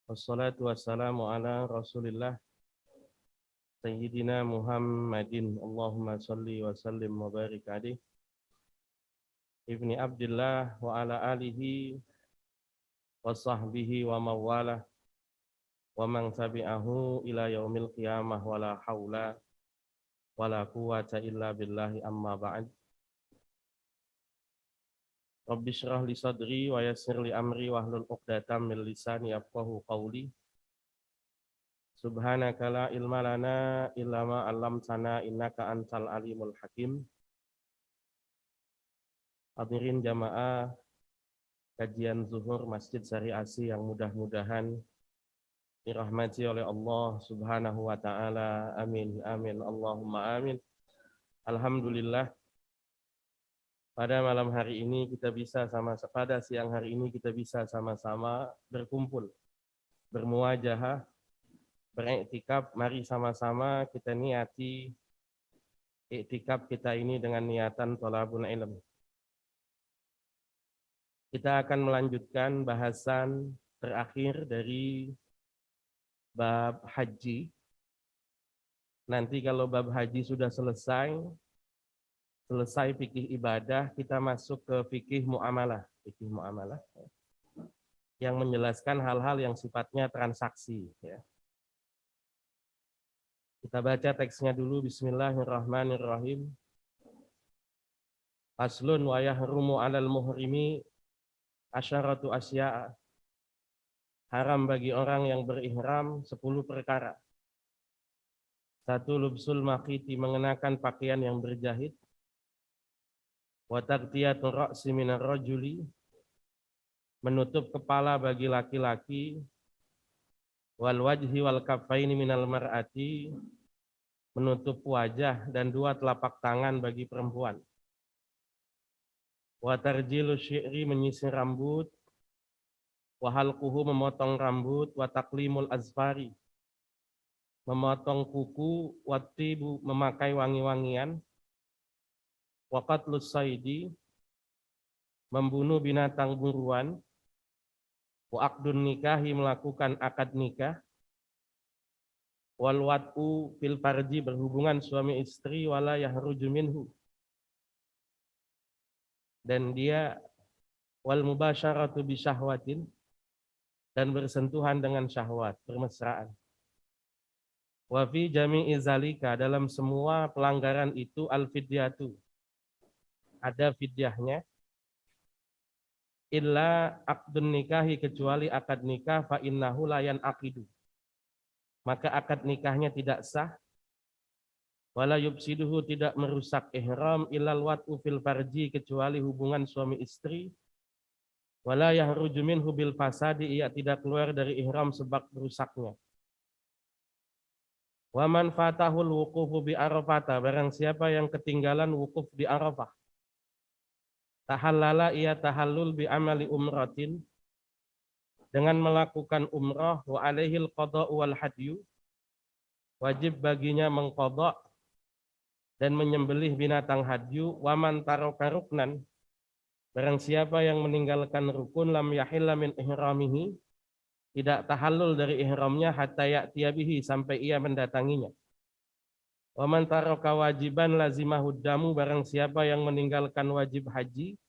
Wassalatu wassalamu ala Rasulillah Sayyidina Muhammadin. Allahumma salli wa sallim wa barik alaihi ibni Abdillah wa ala alihi wa sahbihi wa mawalah wa man tabi'ahu ila yaumil qiyamah wa la hawla wa la quwata illa billahi amma ba'd. Rabbi syrah li sadri wa yassir li amri wa hlul uqdatam min lisani yafqahu qawli. Subhanaka la ilma lana illa ma 'allamtana innaka antal alimul hakim. Hadirin jamaah kajian zuhur Masjid Sari Asi yang mudah-mudahan dirahmati oleh Allah Subhanahu wa taala. Amin amin Allahumma amin. Alhamdulillah, pada malam hari ini kita bisa pada siang hari ini kita bisa sama-sama berkumpul, bermuajahah, beriktikaf. Mari sama-sama kita niati iktikaf kita ini dengan niatan thalabul ilm. Kita akan melanjutkan bahasan terakhir dari bab haji. Nanti kalau bab haji sudah selesai fikih ibadah, kita masuk ke fikih muamalah. Fikih muamalah yang menjelaskan hal-hal yang sifatnya transaksi. Kita baca teksnya dulu. Bismillahirrahmanirrahim. Aslun wa yahrumu 'alal muhrimi asyaratu asya'a. Haram bagi orang yang berihram 10 perkara. 1. Lubsul maqiti, mengenakan pakaian yang berjahit. Wa taghtiyatu ra'si minar rajuli, menutup kepala bagi laki-laki. Wal wajhi wal kaffaini minal mar'ati, menutup wajah dan 2 telapak tangan bagi perempuan. Wa tarjilu syi'ri, menyisir rambut. Wa halquhu, memotong rambut. Wa taqlimul azfari, memotong kuku. Wa tibu, memakai wangi-wangian. Wa qatlus saidi, membunuh binatang buruan. Wa aqdun nikahi, melakukan akad nikah. Wal wat'u fil farji, berhubungan suami istri. Wala yahruju minhu, dan dia wal mubasyaratu bi syahwatin, dan bersentuhan dengan syahwat, bermesraan. Wa fi jami'i zalika, dalam semua pelanggaran itu al fidyatu, ada fidyahnya. Illa aqdun nikahi, kecuali akad nikah. Fa innahu la yanaqidu, maka akad nikahnya tidak sah. Wala yubsiduhu, tidak merusak ihram. Illal wat'u fil farji, kecuali hubungan suami istri. Wala yahruju minhu bil fasadi, ia tidak keluar dari ihram sebab rusaknya. Wa man fatahul wuqufu bi Arafah, barang siapa yang ketinggalan wukuf di Arafah. Tahallala, ia tahallul bi amali umratin, dengan melakukan umrah. Wa alaihil qada'u wal hadyu, wajib baginya mengqadha dan menyembelih binatang hadyu. Wa man taraka ruknan, barang siapa yang meninggalkan rukun. Lam yahilla min ihramihi, tidak tahallul dari ihramnya. Hatta ya'tiya bihi, sampai ia mendatanginya. Wa man taraka wajiban lazimahud damu, barang siapa yang meninggalkan wajib haji,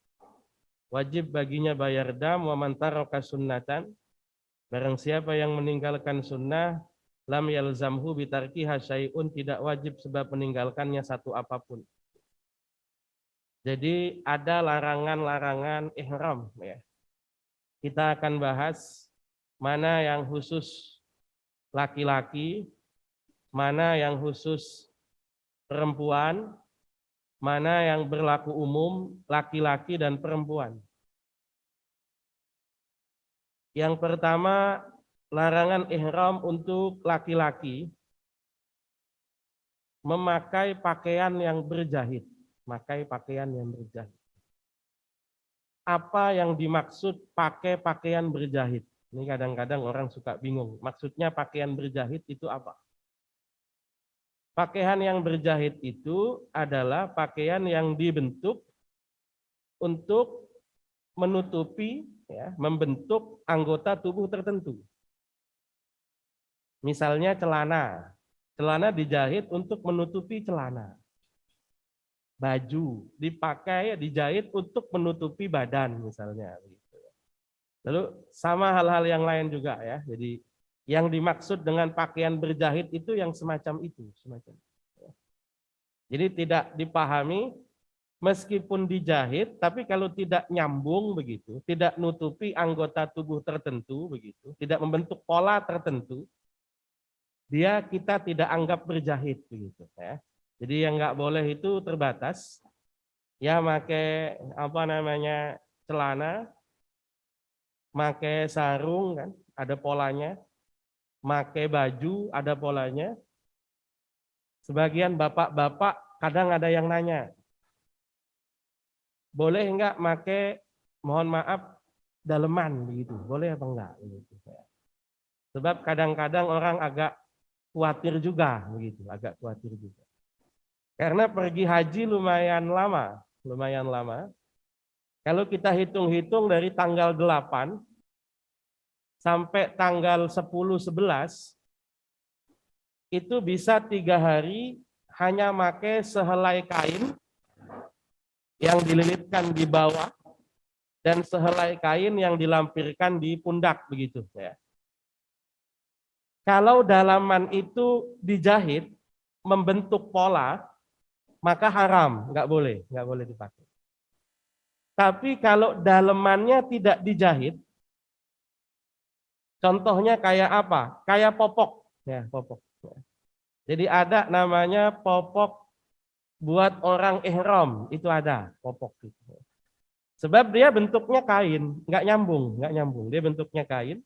wajib baginya bayar dam. Wa man taraka sunnatan, barang siapa yang meninggalkan sunnah. Lam yalzamhu bitarkiha syai'un, tidak wajib sebab meninggalkannya satu apapun. Jadi ada larangan-larangan ihram ya. Kita akan bahas mana yang khusus laki-laki, mana yang khusus perempuan, mana yang berlaku umum laki-laki dan perempuan. Yang pertama, larangan ihram untuk laki-laki memakai pakaian yang berjahit. Memakai pakaian yang berjahit. Apa yang dimaksud pakai pakaian berjahit? Ini kadang-kadang orang suka bingung. Maksudnya pakaian berjahit itu apa? Pakaian yang berjahit itu adalah pakaian yang dibentuk untuk menutupi, ya, membentuk anggota tubuh tertentu. Misalnya celana. Celana dijahit untuk menutupi celana. Baju dipakai, dijahit untuk menutupi badan misalnya. Lalu sama hal-hal yang lain juga ya. Jadi yang dimaksud dengan pakaian berjahit itu yang semacam itu. Jadi tidak dipahami meskipun dijahit, tapi kalau tidak nyambung begitu, tidak nutupi anggota tubuh tertentu begitu, tidak membentuk pola tertentu, kita tidak anggap berjahit begitu ya. Jadi yang nggak boleh itu terbatas, ya pakai apa namanya celana, pakai sarung kan, ada polanya, pakai baju ada polanya. Sebagian bapak-bapak kadang ada yang nanya, boleh enggak pakai, mohon maaf, daleman begitu, boleh apa enggak begitu. Sebab kadang-kadang orang agak khawatir juga begitu, agak khawatir juga. Karena pergi haji lumayan lama. Kalau kita hitung-hitung dari tanggal 8 sampai tanggal 10-11 itu bisa 3 hari hanya pakai sehelai kain yang dililitkan di bawah dan sehelai kain yang dilampirkan di pundak begitu ya. Kalau dalaman itu dijahit membentuk pola, maka haram, nggak boleh dipakai. Tapi kalau dalamannya tidak dijahit, contohnya kayak apa? Kayak popok, ya popok. Jadi ada namanya popok buat orang ihram, itu ada popok itu. Sebab dia bentuknya kain, nggak nyambung. Dia bentuknya kain.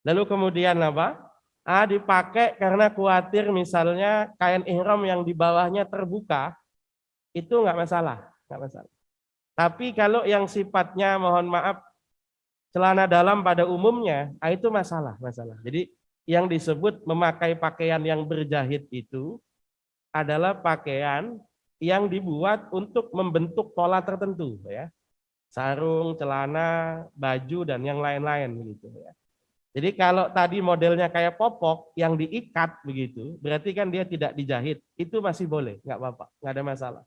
Lalu kemudian apa? Dipakai karena khawatir misalnya kain ihram yang di bawahnya terbuka, itu nggak masalah. Tapi kalau yang sifatnya mohon maaf celana dalam pada umumnya, itu masalah. Jadi yang disebut memakai pakaian yang berjahit itu adalah pakaian yang dibuat untuk membentuk pola tertentu ya. Sarung, celana, baju dan yang lain-lain gitu ya. Jadi kalau tadi modelnya kayak popok yang diikat begitu, berarti kan dia tidak dijahit, itu masih boleh, nggak apa-apa, nggak ada masalah.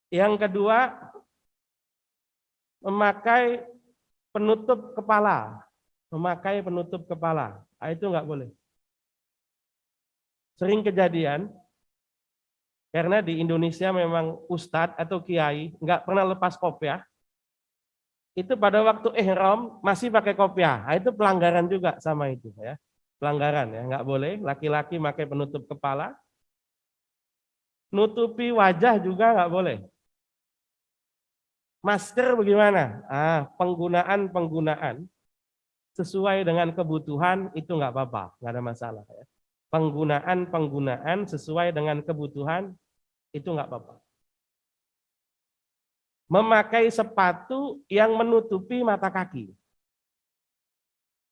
Yang kedua, memakai penutup kepala, itu nggak boleh. Sering kejadian, karena di Indonesia memang ustadz atau kiai nggak pernah lepas kopiah, itu pada waktu ihram masih pakai kopiah. Itu pelanggaran juga sama itu ya. Pelanggaran ya, nggak boleh laki-laki pakai penutup kepala. Nutupi wajah juga nggak boleh. Masker bagaimana? Penggunaan sesuai dengan kebutuhan itu nggak apa-apa, nggak ada masalah ya. Penggunaan sesuai dengan kebutuhan itu nggak apa-apa. Memakai sepatu yang menutupi mata kaki.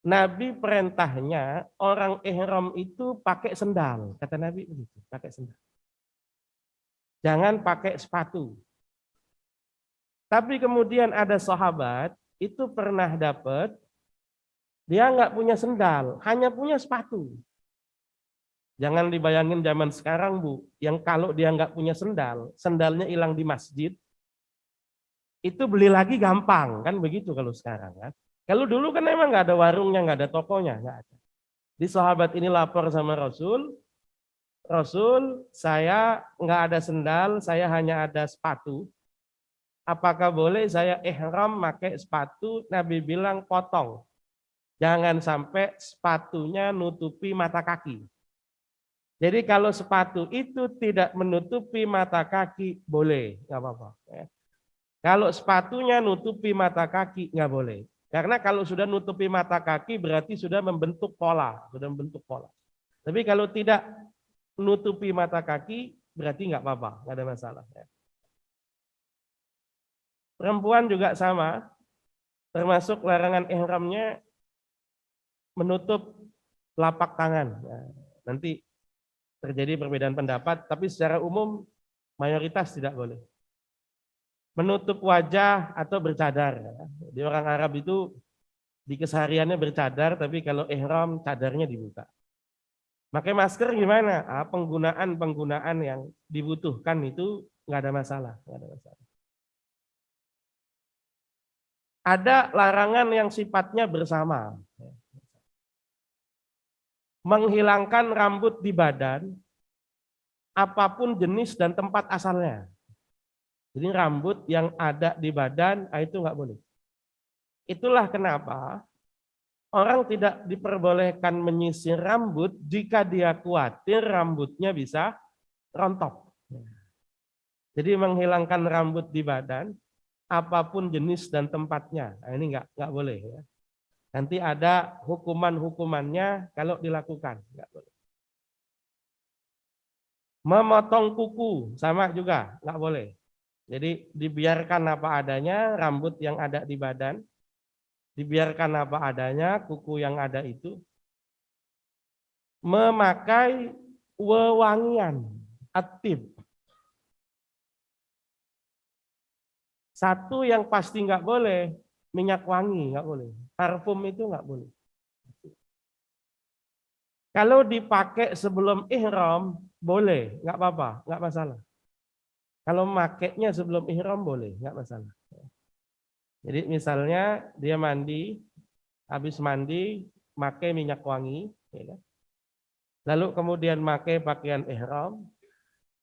Nabi perintahnya orang ihram itu pakai sendal, kata Nabi begitu, pakai sendal. Jangan pakai sepatu. Tapi kemudian ada sahabat itu pernah dapat, dia nggak punya sendal, hanya punya sepatu. Jangan dibayangin zaman sekarang Bu, yang kalau dia nggak punya sendal, sendalnya hilang di masjid, itu beli lagi gampang, kan begitu kalau sekarang kan. Kalau dulu kan memang nggak ada warungnya, nggak ada tokonya, nggak ada. Di sahabat ini lapor sama Rasul, saya nggak ada sendal, saya hanya ada sepatu. Apakah boleh saya ihram pakai sepatu? Nabi bilang potong. Jangan sampai sepatunya nutupi mata kaki. Jadi kalau sepatu itu tidak menutupi mata kaki, boleh, nggak apa-apa. Kalau sepatunya nutupi mata kaki, nggak boleh. Karena kalau sudah nutupi mata kaki berarti sudah membentuk pola. Tapi kalau tidak nutupi mata kaki, berarti nggak apa-apa, nggak ada masalah. Perempuan juga sama, termasuk larangan ihramnya menutup telapak tangan. Nanti terjadi perbedaan pendapat, tapi secara umum mayoritas tidak boleh. Menutup wajah atau bercadar. Di orang Arab itu di kesehariannya bercadar, tapi kalau ihram cadarnya dibuka. Pakai masker gimana? Penggunaan yang dibutuhkan itu nggak ada masalah, nggak ada masalah. Ada larangan yang sifatnya bersama. Menghilangkan rambut di badan, apapun jenis dan tempat asalnya. Jadi rambut yang ada di badan itu nggak boleh. Itulah kenapa orang tidak diperbolehkan menyisir rambut jika dia khawatir rambutnya bisa rontok. Jadi menghilangkan rambut di badan, apapun jenis dan tempatnya. Nah, ini nggak boleh. Ya. Nanti ada hukuman-hukumannya kalau dilakukan. Nggak boleh. Memotong kuku sama juga nggak boleh. Jadi dibiarkan apa adanya, rambut yang ada di badan, dibiarkan apa adanya, kuku yang ada itu. Memakai wewangian, atib. Satu yang pasti nggak boleh, minyak wangi nggak boleh. Parfum itu nggak boleh. Kalau dipakai sebelum ihram, boleh, nggak apa-apa, nggak masalah. Kalau makainya sebelum ihram boleh, nggak masalah. Jadi misalnya dia mandi, habis mandi, pakai minyak wangi, ya kan? Lalu kemudian pakai pakaian ihram,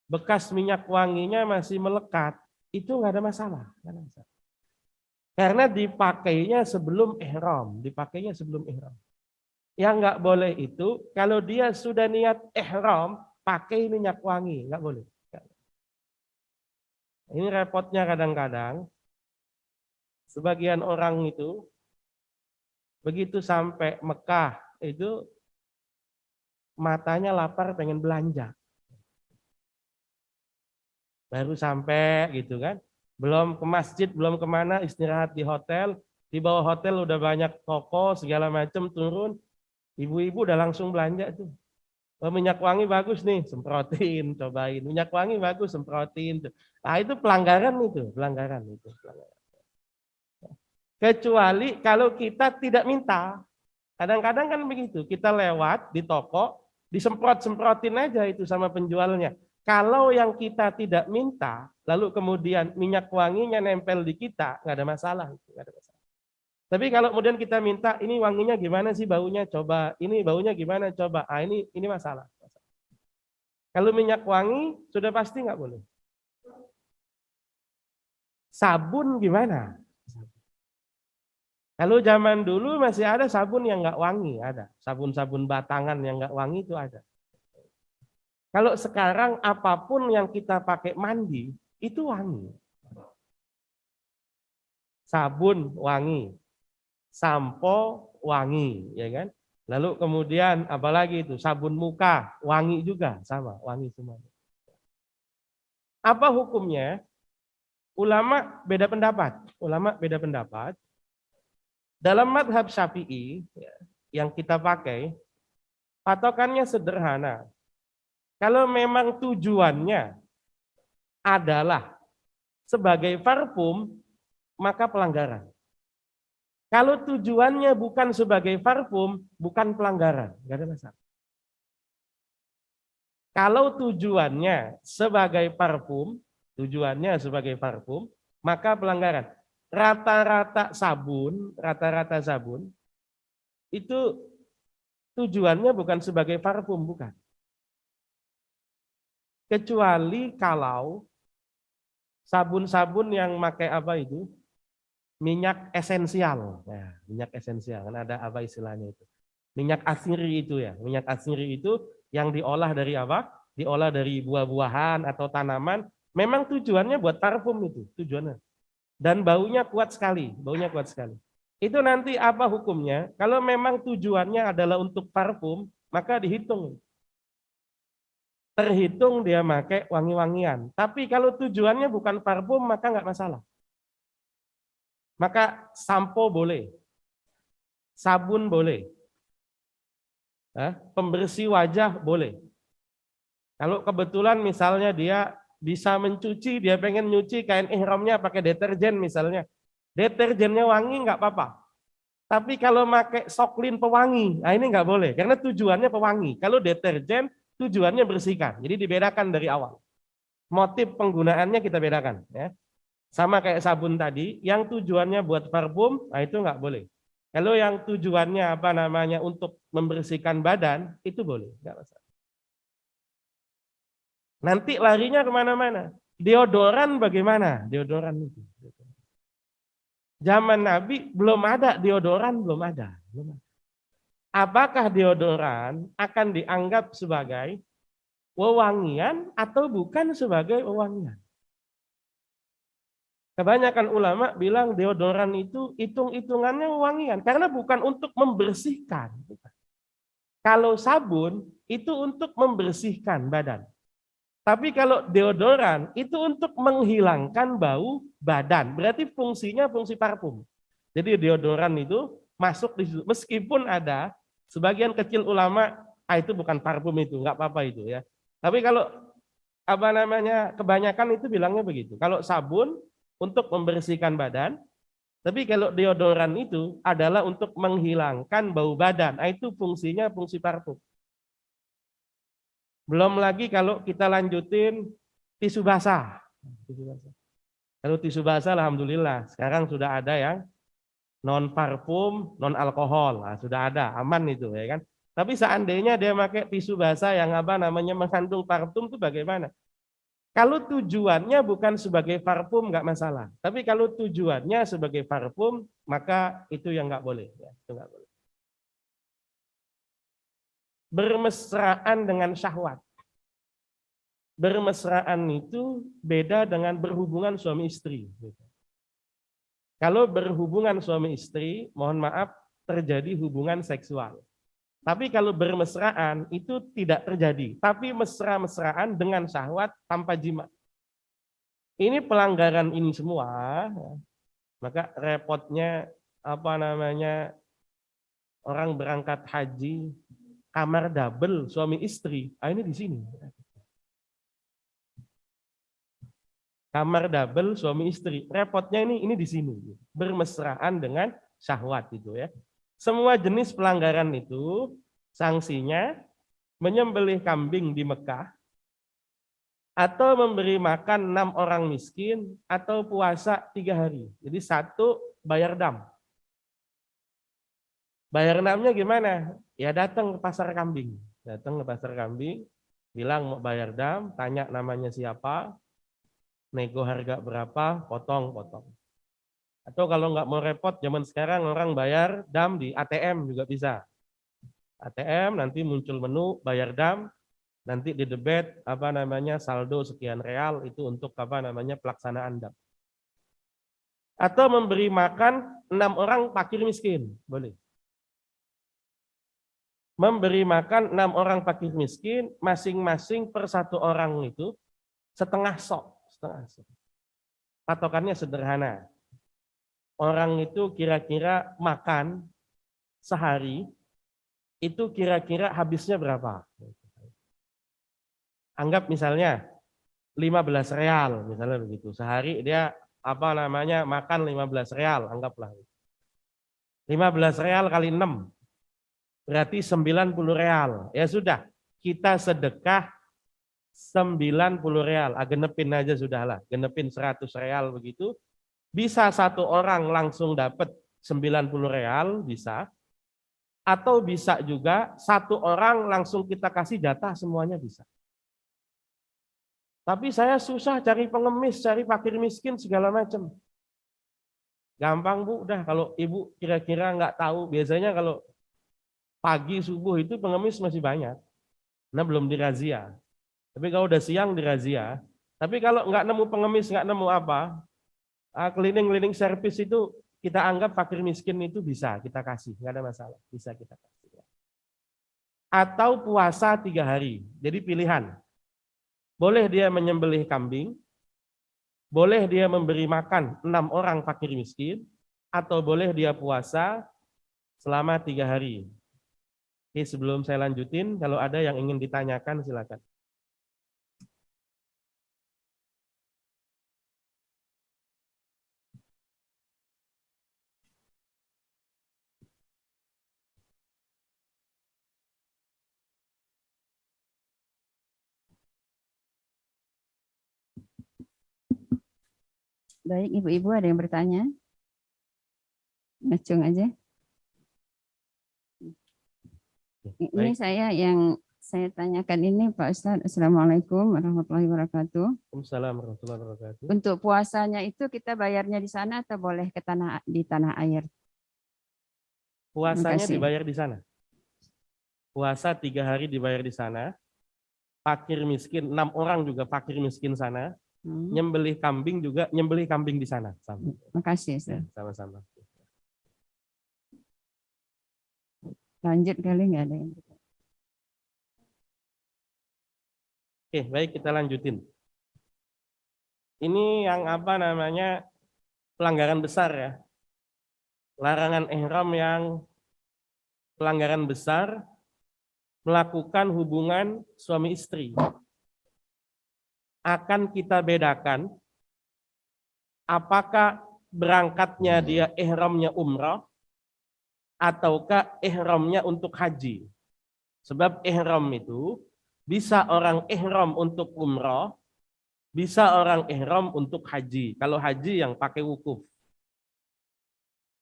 bekas minyak wanginya masih melekat, itu nggak ada masalah, nggak ada masalah. Karena dipakainya sebelum ihram, dipakainya sebelum ihram. Yang nggak boleh itu kalau dia sudah niat ihram pakai minyak wangi, nggak boleh. Ini repotnya kadang-kadang sebagian orang itu begitu sampai Mekah itu matanya lapar pengen belanja. Baru sampai gitu kan. Belum ke masjid, belum kemana, istirahat di hotel. Di bawah hotel udah banyak toko segala macam turun. Ibu-ibu udah langsung belanja tuh. Oh, minyak wangi bagus nih, semprotin, cobain. Minyak wangi bagus, semprotin. Nah, itu pelanggaran itu, pelanggaran itu. Kecuali kalau kita tidak minta. Kadang-kadang kan begitu, kita lewat di toko, disemprot-semprotin aja itu sama penjualnya. Kalau yang kita tidak minta, lalu kemudian minyak wanginya nempel di kita, nggak ada masalah. Nggak ada masalah. Tapi kalau kemudian kita minta, ini wanginya gimana sih baunya, coba. Ini baunya gimana, coba. Ah, ini masalah. Kalau minyak wangi, sudah pasti nggak boleh. Sabun gimana? Kalau zaman dulu masih ada sabun yang nggak wangi, ada. Sabun-sabun batangan yang nggak wangi itu ada. Kalau sekarang apapun yang kita pakai mandi, itu wangi. Sabun wangi, sampo wangi, ya kan? Lalu kemudian apalagi itu sabun muka wangi juga sama, wangi semua. Apa hukumnya? Ulama beda pendapat. Ulama beda pendapat. Dalam madhab Syafi'i yang kita pakai, patokannya sederhana. Kalau memang tujuannya adalah sebagai parfum, maka pelanggaran. Kalau tujuannya bukan sebagai parfum, bukan pelanggaran, nggak ada masalah. Kalau tujuannya sebagai parfum, maka pelanggaran. Rata-rata sabun itu tujuannya bukan sebagai parfum, bukan. Kecuali kalau sabun-sabun yang pakai apa itu? Minyak esensial. Nah, minyak esensial, kan ada apa istilahnya itu? Minyak asiri itu ya. Minyak asiri itu yang diolah dari apa? Diolah dari buah-buahan atau tanaman. Memang tujuannya buat parfum itu, tujuannya. Dan baunya kuat sekali, Itu nanti apa hukumnya? Kalau memang tujuannya adalah untuk parfum, maka dihitung. Terhitung dia pakai wangi-wangian. Tapi kalau tujuannya bukan parfum, maka nggak masalah. Maka sampo boleh, sabun boleh, pembersih wajah boleh. Kalau kebetulan misalnya dia bisa mencuci, dia pengen nyuci kain ihramnya pakai deterjen misalnya. Deterjennya wangi nggak apa-apa. Tapi kalau pakai soklin pewangi, nah ini nggak boleh karena tujuannya pewangi. Kalau deterjen tujuannya bersihkan. Jadi dibedakan dari awal. Motif penggunaannya kita bedakan. Ya. Sama kayak sabun tadi, yang tujuannya buat parfum, nah itu nggak boleh. Kalau yang tujuannya apa namanya untuk membersihkan badan, itu boleh. Nggak masalah. Nanti larinya kemana-mana. Deodoran bagaimana? Deodoran itu. Zaman Nabi belum ada deodoran, belum ada. Apakah deodoran akan dianggap sebagai wewangian atau bukan sebagai wewangian? Kebanyakan ulama bilang deodoran itu hitung-hitungannya wewangian karena bukan untuk membersihkan. Kalau sabun itu untuk membersihkan badan. Tapi kalau deodoran itu untuk menghilangkan bau badan. Berarti fungsinya fungsi parfum. Jadi deodoran itu masuk di situ. Meskipun ada sebagian kecil ulama, itu bukan parfum itu, nggak apa-apa itu ya. Tapi kalau apa namanya kebanyakan itu bilangnya begitu. Kalau sabun untuk membersihkan badan, tapi kalau deodoran itu adalah untuk menghilangkan bau badan. Itu fungsinya fungsi parfum. Belum lagi kalau kita lanjutin tisu basah. Kalau tisu basah, alhamdulillah sekarang sudah ada yang non parfum, non alkohol, nah, sudah ada, aman itu ya kan. Tapi seandainya dia pakai tisu basah yang apa namanya mengandung parfum itu bagaimana? Kalau tujuannya bukan sebagai parfum nggak masalah. Tapi kalau tujuannya sebagai parfum maka itu yang nggak boleh. Ya, itu nggak boleh. Bermesraan dengan syahwat. Bermesraan itu beda dengan berhubungan suami istri. Kalau berhubungan suami istri, mohon maaf, terjadi hubungan seksual. Tapi kalau bermesraan itu tidak terjadi. Tapi mesra-mesraan dengan syahwat tanpa jima. Ini pelanggaran ini semua, maka repotnya apa namanya orang berangkat haji kamar double suami istri. Ini di sini. Kamar double suami istri. Repotnya ini di sini. Bermesraan dengan syahwat itu ya. Semua jenis pelanggaran itu sanksinya menyembelih kambing di Mekah atau memberi makan 6 orang miskin atau puasa 3 hari. Jadi satu bayar dam. Bayar damnya gimana? Ya datang ke pasar kambing. Datang ke pasar kambing, bilang mau bayar dam, tanya namanya siapa, nego harga berapa, potong-potong. Atau kalau nggak mau repot, zaman sekarang orang bayar dam di ATM juga bisa. ATM nanti muncul menu bayar dam, nanti di debit apa namanya saldo sekian real itu untuk apa namanya pelaksanaan dam. Atau memberi makan 6 orang fakir miskin, boleh. Memberi makan 6 orang fakir miskin, masing-masing per 1 orang itu setengah sok, setengah sok. Patokannya sederhana. Orang itu kira-kira makan sehari itu kira-kira habisnya berapa? Anggap misalnya 15 real, misalnya begitu. Sehari dia apa namanya makan 15 real, anggaplah. 15 real kali 6, berarti 90 real. Ya sudah, kita sedekah 90 real. Genepin aja sudahlah, genepin 100 real begitu. Bisa satu orang langsung dapat 90 real, bisa. Atau bisa juga satu orang langsung kita kasih jatah semuanya bisa. Tapi saya susah cari pengemis, cari fakir miskin segala macam. Gampang Bu, udah kalau Ibu kira-kira nggak tahu, biasanya kalau pagi subuh itu pengemis masih banyak. Nah belum dirazia. Tapi kalau udah siang dirazia. Tapi kalau nggak nemu pengemis, nggak nemu apa, cleaning service itu kita anggap fakir miskin itu bisa kita kasih, nggak ada masalah, bisa kita kasih. Atau puasa 3 hari, jadi pilihan. Boleh dia menyembelih kambing, boleh dia memberi makan 6 orang fakir miskin, atau boleh dia puasa selama 3 hari. Oke, sebelum saya lanjutin, kalau ada yang ingin ditanyakan silakan. Baik, ibu-ibu ada yang bertanya? Ngecung aja. Ini Baik. saya tanyakan ini Pak Ustadz. Assalamualaikum warahmatullahi wabarakatuh. Waalaikumsalam warahmatullahi wabarakatuh. Untuk puasanya itu kita bayarnya di sana atau boleh di tanah air? Puasanya Makasih. dibayar di sana. Puasa 3 hari dibayar di sana. Fakir miskin, 6 orang juga fakir miskin sana. Nyembelih kambing juga, nyembelih kambing di sana. Sama. Makasih. Ya, sama-sama. Lanjut kali nggak ada yang bertanya. Oke, baik kita lanjutin. Ini yang apa namanya pelanggaran besar ya. Larangan ihram yang pelanggaran besar melakukan hubungan suami istri. Akan kita bedakan apakah berangkatnya dia ihramnya umrah ataukah ihramnya untuk haji. Sebab ihram itu bisa orang ihram untuk umrah, bisa orang ihram untuk haji. Kalau haji yang pakai wukuf.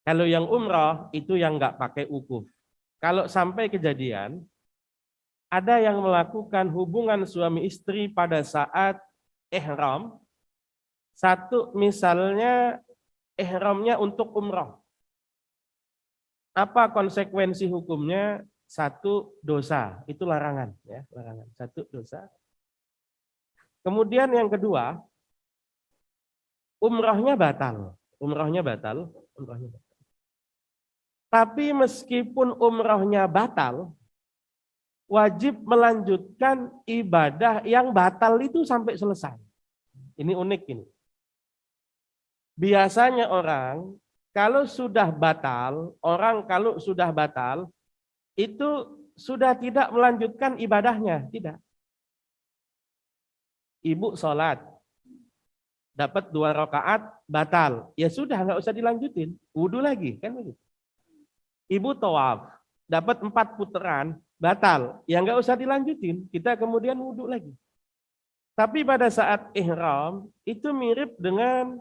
Kalau yang umrah itu yang nggak pakai wukuf. Kalau sampai kejadian, ada yang melakukan hubungan suami istri pada saat ihram. Satu misalnya ihramnya untuk umrah. Apa konsekuensi hukumnya? Satu, dosa. Itu larangan. Ya, larangan. Satu, dosa. Kemudian yang kedua, umrahnya batal. Umrahnya batal. Umrahnya batal. Tapi meskipun umrahnya batal, wajib melanjutkan ibadah yang batal itu sampai selesai. Ini unik ini. Biasanya orang kalau sudah batal, itu sudah tidak melanjutkan ibadahnya, tidak. Ibu sholat, dapat 2 rakaat, batal. Ya sudah, nggak usah dilanjutin, wudhu lagi, kan begitu. Ibu tawaf, dapat 4 putaran, batal. Ya nggak usah dilanjutin, kita kemudian wudhu lagi. Tapi pada saat ihram, itu mirip dengan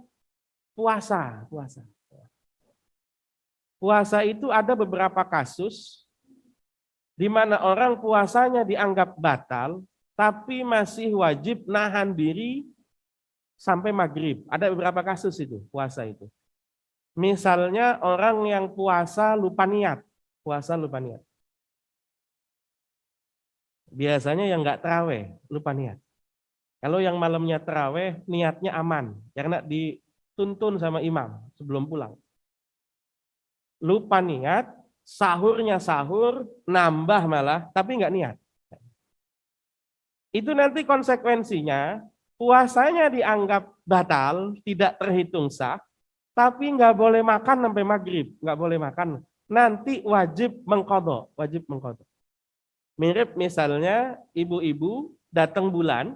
puasa. Puasa itu ada beberapa kasus di mana orang puasanya dianggap batal, tapi masih wajib nahan diri sampai maghrib. Ada beberapa kasus itu, puasa itu. Misalnya orang yang puasa lupa niat. Biasanya yang nggak terawih, lupa niat. Kalau yang malamnya terawih, niatnya aman. Karena dituntun sama imam sebelum pulang. Lupa niat, sahurnya sahur, nambah malah, tapi nggak niat. Itu nanti konsekuensinya, puasanya dianggap batal, tidak terhitung sah, tapi nggak boleh makan sampai maghrib, nggak boleh makan. Nanti wajib mengqadha. Mirip misalnya ibu-ibu datang bulan,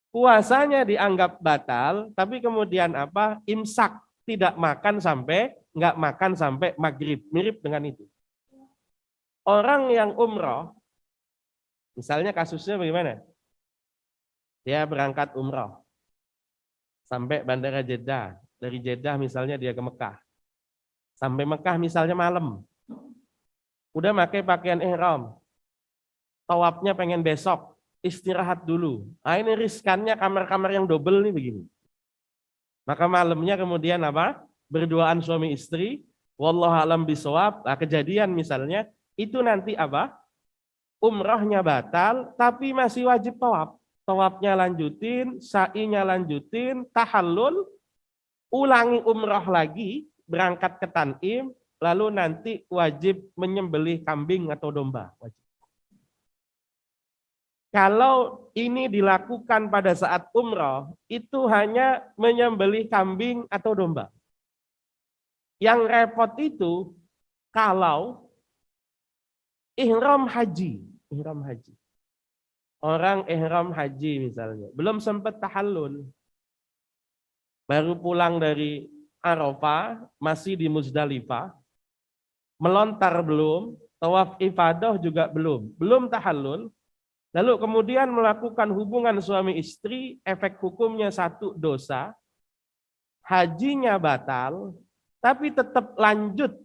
puasanya dianggap batal, tapi kemudian apa? Imsak, tidak makan sampai, nggak makan sampai maghrib. Mirip dengan itu. Orang yang umroh, misalnya kasusnya bagaimana? Dia berangkat umroh sampai bandara Jeddah. Dari Jeddah misalnya dia ke Mekah. Sampai Mekah misalnya malam. Udah pakai pakaian ihram. Tawafnya pengen besok, istirahat dulu. Nah ini riskannya kamar-kamar yang double nih begini. Maka malamnya kemudian apa? Berduaan suami istri. Wallahu a'lam bishawab. Nah, kejadian misalnya itu nanti apa? Umrahnya batal, tapi masih wajib tawaf. Tawafnya lanjutin, sa'inya lanjutin, tahallul, ulangi umrah lagi, berangkat ke Tan'im, lalu nanti wajib menyembelih kambing atau domba. Wajib. Kalau ini dilakukan pada saat umrah, itu hanya menyembelih kambing atau domba. Yang repot itu kalau ihram haji. Orang ihram haji misalnya, belum sempat tahallul. Baru pulang dari Arafah, masih di Muzdalifah. Melontar belum, tawaf ifadah juga belum tahallul. Lalu kemudian melakukan hubungan suami istri, efek hukumnya satu, dosa. hajinya batal, tapi tetap lanjut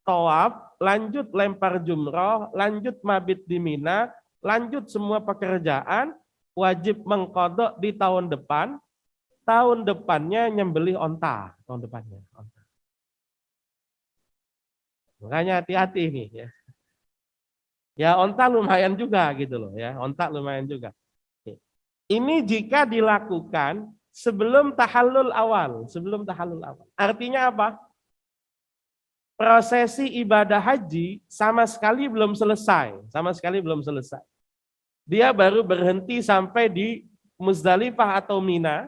tawaf, lanjut lempar jumroh, lanjut mabit di Mina, lanjut semua pekerjaan, wajib mengkodok di tahun depan. Tahun depannya nyembelih onta, tahun depannya. Onta. Makanya hati-hati nih ya. Ya onta lumayan juga gitu loh ya, onta lumayan juga. Ini jika dilakukan sebelum tahallul awal, sebelum tahallul awal. Artinya apa? Prosesi ibadah haji sama sekali belum selesai, sama sekali belum selesai. Dia baru berhenti sampai di Muzdalifah atau Mina,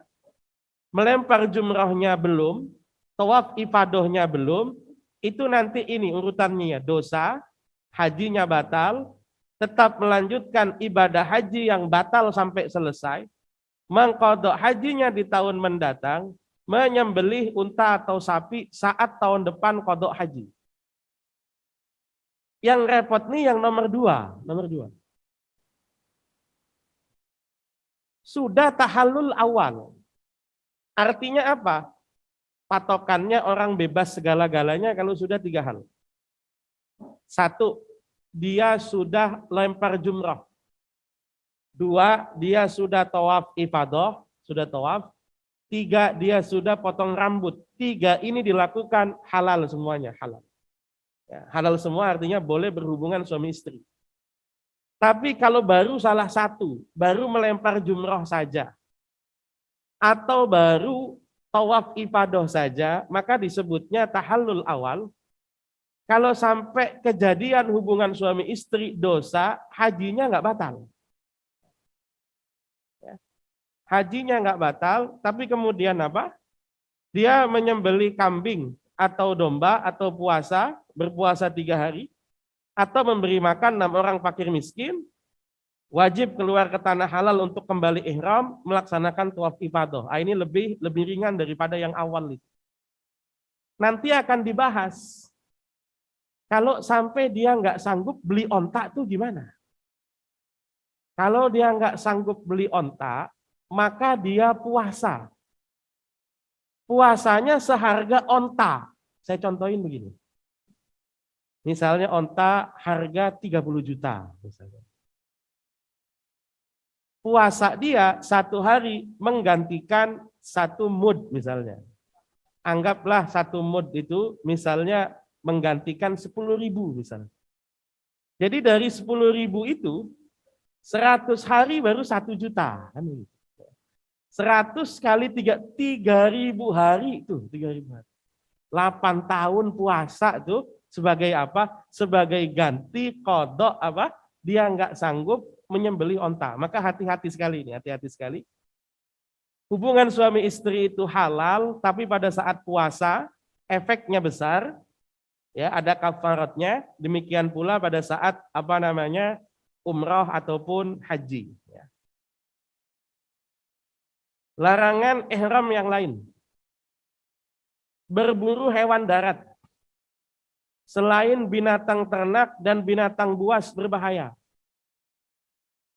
melempar jumrahnya belum, tawaf ifadohnya belum, itu nanti ini urutannya, dosa, hajinya batal, tetap melanjutkan ibadah haji yang batal sampai selesai, mengkodok hajinya di tahun mendatang, menyembelih unta atau sapi saat tahun depan kodok haji. Yang repot nih yang nomor dua. Sudah tahallul awal. Artinya apa? Patokannya orang bebas segala-galanya kalau sudah 3 hal. 1, dia sudah lempar jumrah. 2, dia sudah tawaf ifadah, sudah tawaf. 3, dia sudah potong rambut. 3 ini dilakukan halal semuanya, halal. Ya, halal semua artinya boleh berhubungan suami istri. Tapi kalau baru salah satu, baru melempar jumrah saja, atau baru tawaf ifadah saja, maka disebutnya tahallul awal. Kalau sampai kejadian hubungan suami istri dosa, hajinya nggak batal. Hajinya nggak batal, tapi kemudian apa? Dia menyembelih kambing atau domba atau puasa, berpuasa 3 hari, atau memberi makan 6 orang fakir miskin, wajib keluar ke tanah halal untuk kembali ihram, melaksanakan tawaf ifadah. Ini lebih ringan daripada yang awal itu. Nanti akan dibahas. Kalau sampai dia nggak sanggup beli onta tuh gimana? Kalau dia nggak sanggup beli onta, maka dia puasa. Puasanya seharga onta. Saya contohin begini. Misalnya onta harga 30 juta. Misalnya. Puasa dia 1 hari menggantikan 1 mud misalnya. Anggaplah 1 mud itu misalnya menggantikan 10.000 misalnya. Jadi dari 10.000 itu 100 hari baru 1 juta. 100 kali 3.000 hari itu 3.000 hari. 8 tahun puasa itu sebagai apa? Sebagai ganti kodok apa? Dia nggak sanggup menyembelih onta. Maka hati-hati sekali ini, hati-hati sekali. Hubungan suami istri itu halal, tapi pada saat puasa efeknya besar, ya ada kafaratnya. Demikian pula pada saat apa namanya umrah ataupun haji. Ya. Larangan ihram yang lain. Berburu hewan darat. Selain binatang ternak dan binatang buas berbahaya.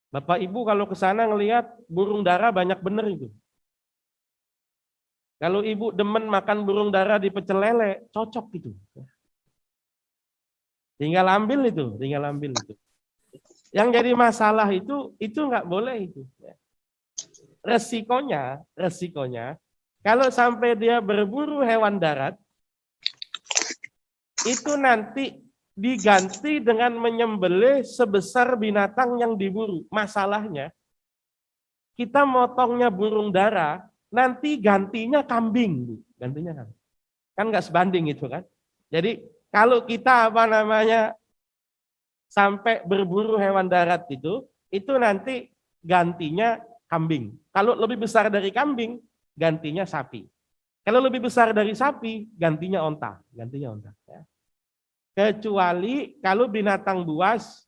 Bapak Ibu kalau ke sana ngelihat burung dara banyak bener itu. Kalau Ibu demen makan burung dara di pecel lele, cocok itu. Tinggal ambil itu. Yang jadi masalah itu nggak boleh itu. Resikonya, kalau sampai dia berburu hewan darat, itu nanti diganti dengan menyembelih sebesar binatang yang diburu. Masalahnya, kita motongnya burung dara, nanti gantinya kambing. Kan nggak sebanding itu kan. Jadi kalau kita apa namanya sampai berburu hewan darat itu nanti gantinya kambing. Kalau lebih besar dari kambing, gantinya sapi. Kalau lebih besar dari sapi, gantinya onta. Ya. Kecuali kalau binatang buas,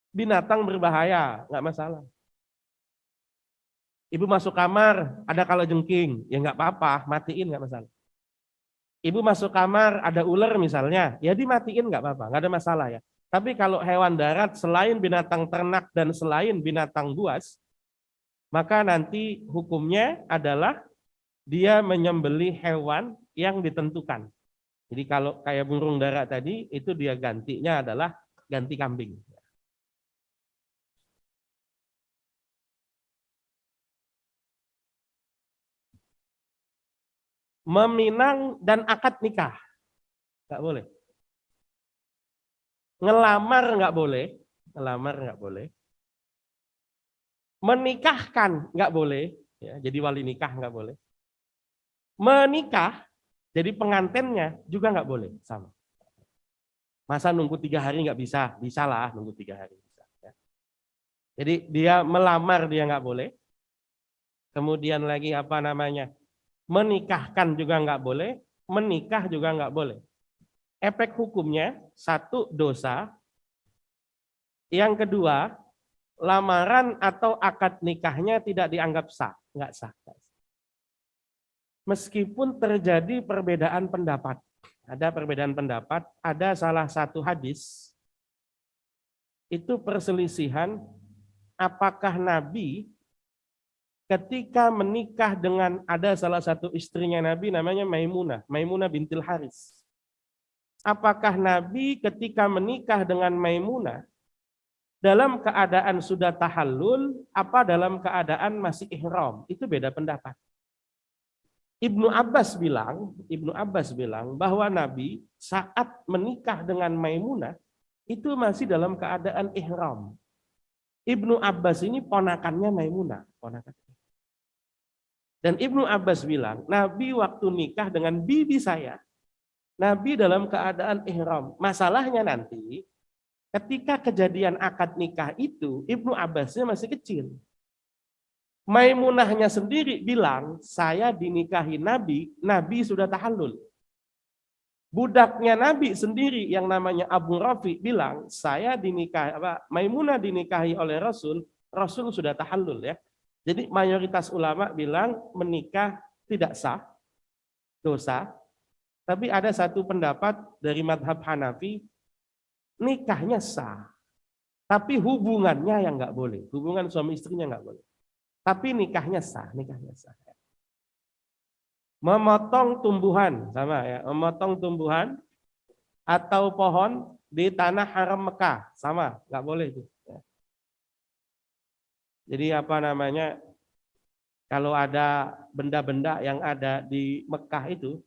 binatang berbahaya, nggak masalah. Ibu masuk kamar, ada kalajengking, ya nggak apa-apa, matiin nggak masalah. Ibu masuk kamar, ada ular misalnya, ya dimatiin nggak apa-apa, nggak ada masalah ya. Tapi kalau hewan darat selain binatang ternak dan selain binatang buas, maka nanti hukumnya adalah dia menyembelih hewan yang ditentukan. Jadi kalau kayak burung dara tadi, itu dia gantinya adalah ganti kambing. Meminang dan akad nikah, nggak boleh. Ngelamar nggak boleh, ngelamar nggak boleh. Menikahkan nggak boleh, ya, jadi wali nikah nggak boleh. Menikah, jadi pengantennya juga nggak boleh, sama. Masa nunggu 3 hari nggak bisa? Bisa lah nunggu 3 hari. Bisa, ya. Jadi dia melamar dia nggak boleh. Kemudian lagi apa namanya? Menikahkan juga nggak boleh. Menikah juga nggak boleh. Efek hukumnya, 1, dosa. Yang kedua, lamaran atau akad nikahnya tidak dianggap sah. Nggak sah. Meskipun terjadi perbedaan pendapat. Ada perbedaan pendapat, ada salah satu hadis, itu perselisihan apakah Nabi ketika menikah dengan ada salah satu istrinya Nabi namanya Maimunah bintil Haris. Apakah Nabi ketika menikah dengan Maimunah dalam keadaan sudah tahallul apa dalam keadaan masih ihram? Itu beda pendapat. Ibnu Abbas bilang bahwa Nabi saat menikah dengan Maimunah itu masih dalam keadaan ihram. Ibnu Abbas ini ponakannya Maimunah, ponakannya. Dan Ibnu Abbas bilang, Nabi waktu nikah dengan bibi saya, Nabi dalam keadaan ihram. Masalahnya nanti, ketika kejadian akad nikah itu, Ibnu Abbasnya masih kecil. Maimunahnya sendiri bilang, saya dinikahi Nabi, Nabi sudah tahallul. Budaknya Nabi sendiri yang namanya Abu Rafi bilang, saya dinikahi, Maimunah dinikahi oleh Rasul, Rasul sudah tahallul ya. Jadi mayoritas ulama bilang menikah tidak sah, dosa. Tapi ada satu pendapat dari madhab Hanafi, nikahnya sah. Tapi hubungannya yang nggak boleh, hubungan suami istrinya nggak boleh. Tapi nikahnya sah, nikahnya sah. Memotong tumbuhan, sama ya, memotong tumbuhan atau pohon di tanah haram Mekah, sama, nggak boleh itu. Jadi apa namanya, kalau ada benda-benda yang ada di Mekah itu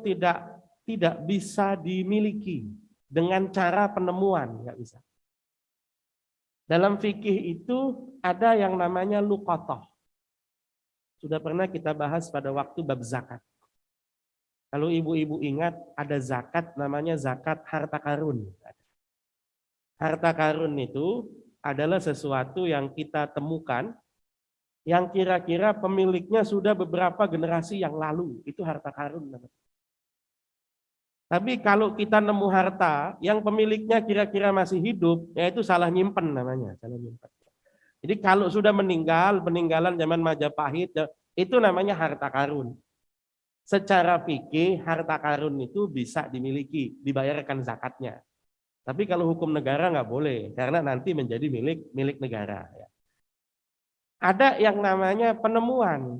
tidak bisa dimiliki dengan cara penemuan, nggak bisa. Dalam fikih itu ada yang namanya luqatah. Sudah pernah kita bahas pada waktu bab zakat. Kalau ibu-ibu ingat ada zakat namanya zakat harta karun. Harta karun itu adalah sesuatu yang kita temukan yang kira-kira pemiliknya sudah beberapa generasi yang lalu. Itu harta karun namanya. Tapi kalau kita nemu harta yang pemiliknya kira-kira masih hidup, ya itu salah nyimpen namanya, salah nyimpen. Jadi kalau sudah meninggal, peninggalan zaman Majapahit, itu namanya harta karun. Secara fikih, harta karun itu bisa dimiliki, dibayarkan zakatnya. Tapi kalau hukum negara nggak boleh, karena nanti menjadi milik negara. Ada yang namanya penemuan.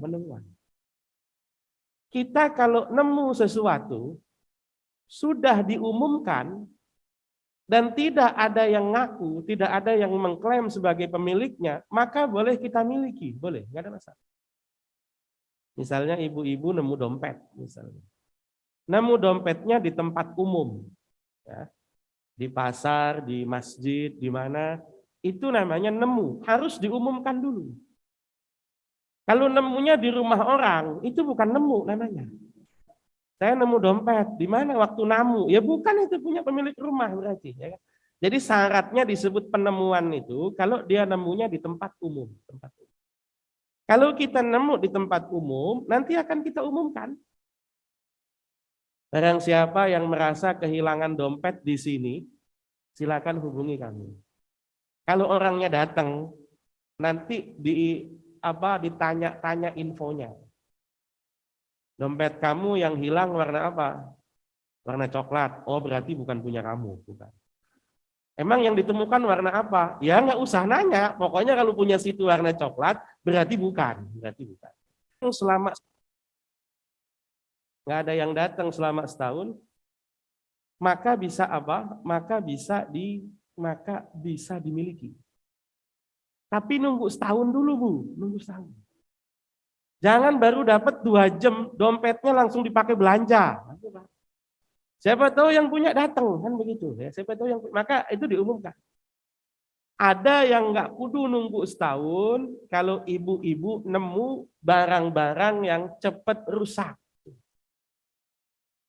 Kita kalau nemu sesuatu, sudah diumumkan dan tidak ada yang ngaku, tidak ada yang mengklaim sebagai pemiliknya, maka boleh kita miliki, boleh, nggak ada masalah. Misalnya ibu-ibu nemu dompet, misalnya. Nemu dompetnya di tempat umum, ya, di pasar, di masjid, di mana, itu namanya nemu, harus diumumkan dulu. Kalau nemunya di rumah orang, itu bukan nemu namanya. Saya nemu dompet, di mana waktu namu? Ya bukan itu punya pemilik rumah berarti. Ya. Jadi syaratnya disebut penemuan itu kalau dia nemunya di tempat umum. Kalau kita nemu di tempat umum, nanti akan kita umumkan. Barang siapa yang merasa kehilangan dompet di sini, silakan hubungi kami. Kalau orangnya datang, nanti ditanya-tanya infonya. Dompet kamu yang hilang warna apa? Warna coklat. Oh berarti bukan punya kamu. Bukan. Emang yang ditemukan warna apa? Ya nggak usah nanya. Pokoknya kalau punya situ warna coklat, berarti bukan. selama nggak ada yang datang selama setahun, maka bisa apa? Maka bisa dimiliki. Tapi nunggu setahun dulu, Bu, nunggu setahun. Jangan baru dapat 2 jam dompetnya langsung dipakai belanja. Siapa tahu yang punya datang, kan begitu ya. Siapa tahu yang maka itu diumumkan. Ada yang nggak kudu nunggu setahun kalau ibu-ibu nemu barang-barang yang cepat rusak.